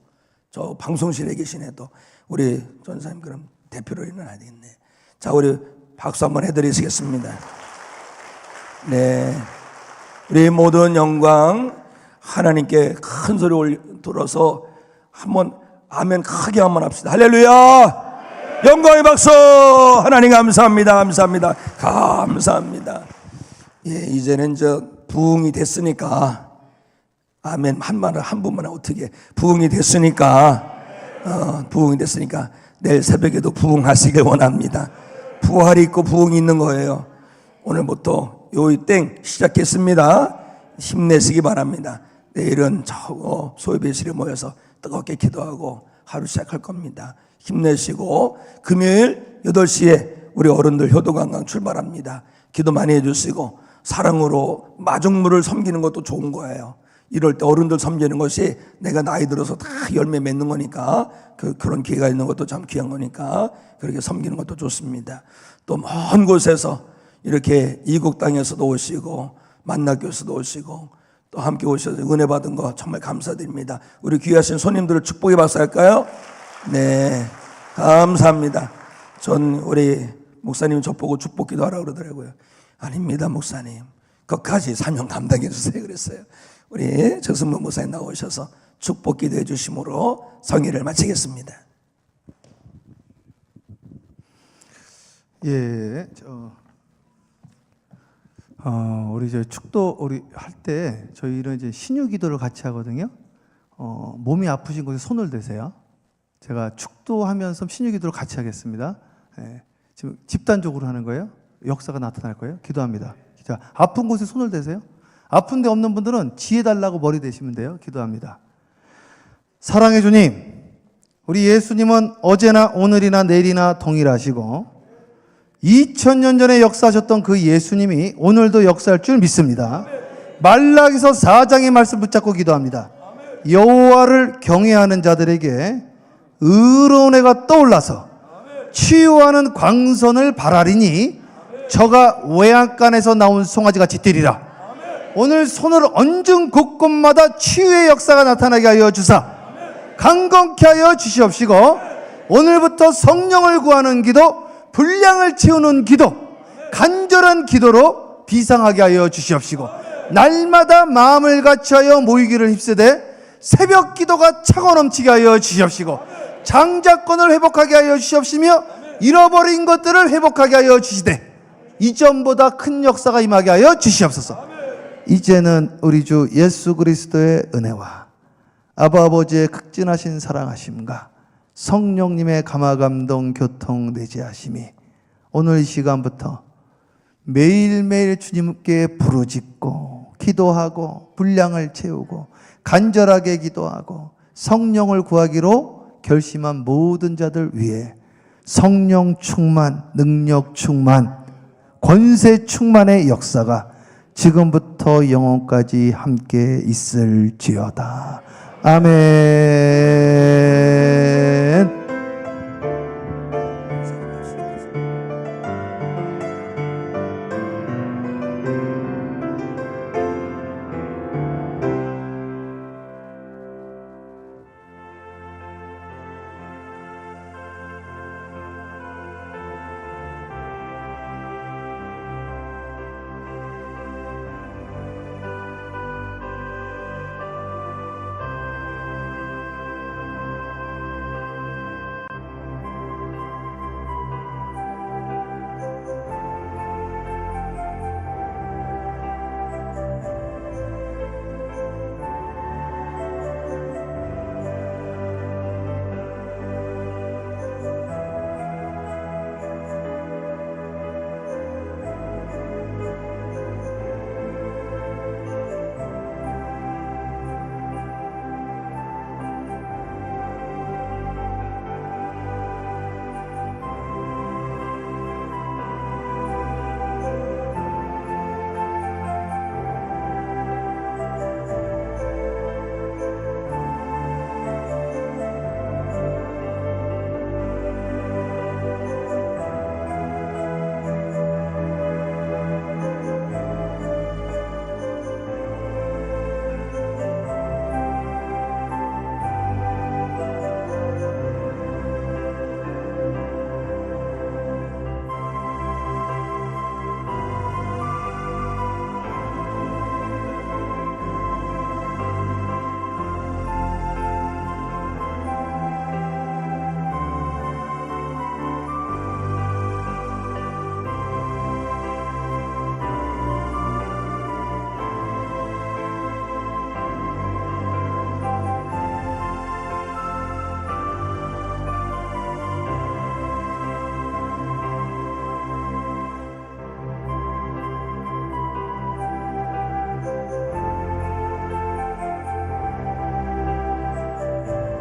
저 방송실에 계시네. 또 우리 전사님 그럼 대표로 일어나야 되겠네. 자, 우리 박수 한번 해드리시겠습니다. 네, 우리 모든 영광 하나님께 큰 소리 들어서 한번 아멘 크게 한번 합시다. 할렐루야! 영광의 박수! 하나님 감사합니다. 예, 이제는 부흥이 됐으니까 아멘 한 분만 어떻게 부흥이 됐으니까 내일 새벽에도 부흥하시길 원합니다. 부활이 있고 부흥이 있는 거예요. 오늘부터 요이 땡 시작했습니다. 힘내시기 바랍니다. 내일은 저 소예배실에 모여서 뜨겁게 기도하고 하루 시작할 겁니다. 힘내시고 금요일 8시에 우리 어른들 효도관광 출발합니다. 기도 많이 해주시고 사랑으로 마중물을 섬기는 것도 좋은 거예요. 이럴 때 어른들 섬기는 것이 내가 나이 들어서 다 열매 맺는 거니까, 그런 기회가 있는 것도 참 귀한 거니까 그렇게 섬기는 것도 좋습니다. 또 먼 곳에서 이렇게 이국 땅에서도 오시고 만나교에서도 오시고 또 함께 오셔서 은혜 받은 거 정말 감사드립니다. 우리 귀하신 손님들을 축복의 박수 할까요? 네, 감사합니다. 우리 목사님 저보고 축복 기도하라고 그러더라고요. 아닙니다, 목사님. 끝까지 사명 감당해 주세요 그랬어요. 우리 정승문 목사님 나오셔서 축복 기도해 주심으로 성의를 마치겠습니다. 예, 우리 축도 우리 할 때 저희는 이제 신유 기도를 같이 하거든요. 몸이 아프신 곳에 손을 대세요. 제가 축도하면서 신유기도를 같이 하겠습니다. 예, 지금 집단적으로 하는 거예요. 역사가 나타날 거예요. 기도합니다. 자, 아픈 곳에 손을 대세요. 아픈 데 없는 분들은 지혜 달라고 머리 대시면 돼요. 기도합니다. 사랑의 주님, 우리 예수님은 어제나 오늘이나 내일이나 동일하시고 2000년 전에 역사하셨던 그 예수님이 오늘도 역사할 줄 믿습니다. 말라기서 4장의 말씀 붙잡고 기도합니다. 여호와를 경외하는 자들에게 의로운 해가 떠올라서 치유하는 광선을 발하리니 저가 외양간에서 나온 송아지같이 뛰리라. 오늘 손을 얹은 곳곳마다 치유의 역사가 나타나게 하여 주사 강건케 하여 주시옵시고, 오늘부터 성령을 구하는 기도, 분량을 채우는 기도, 간절한 기도로 비상하게 하여 주시옵시고, 날마다 마음을 같이하여 모이기를 휩쓰되 새벽 기도가 차고 넘치게 하여 주시옵시고, 장자권을 회복하게 하여 주시옵시며 잃어버린 것들을 회복하게 하여 주시되 이전보다 큰 역사가 임하게 하여 주시옵소서. 이제는 우리 주 예수 그리스도의 은혜와 아버지의 극진하신 사랑하심과 성령님의 감화감동 교통 내재하심이 오늘 이 시간부터 매일매일 주님께 부르짖고 기도하고 분량을 채우고 간절하게 기도하고 성령을 구하기로 결심한 모든 자들 위해 성령 충만, 능력 충만, 권세 충만의 역사가 지금부터 영원까지 함께 있을지어다. 아멘.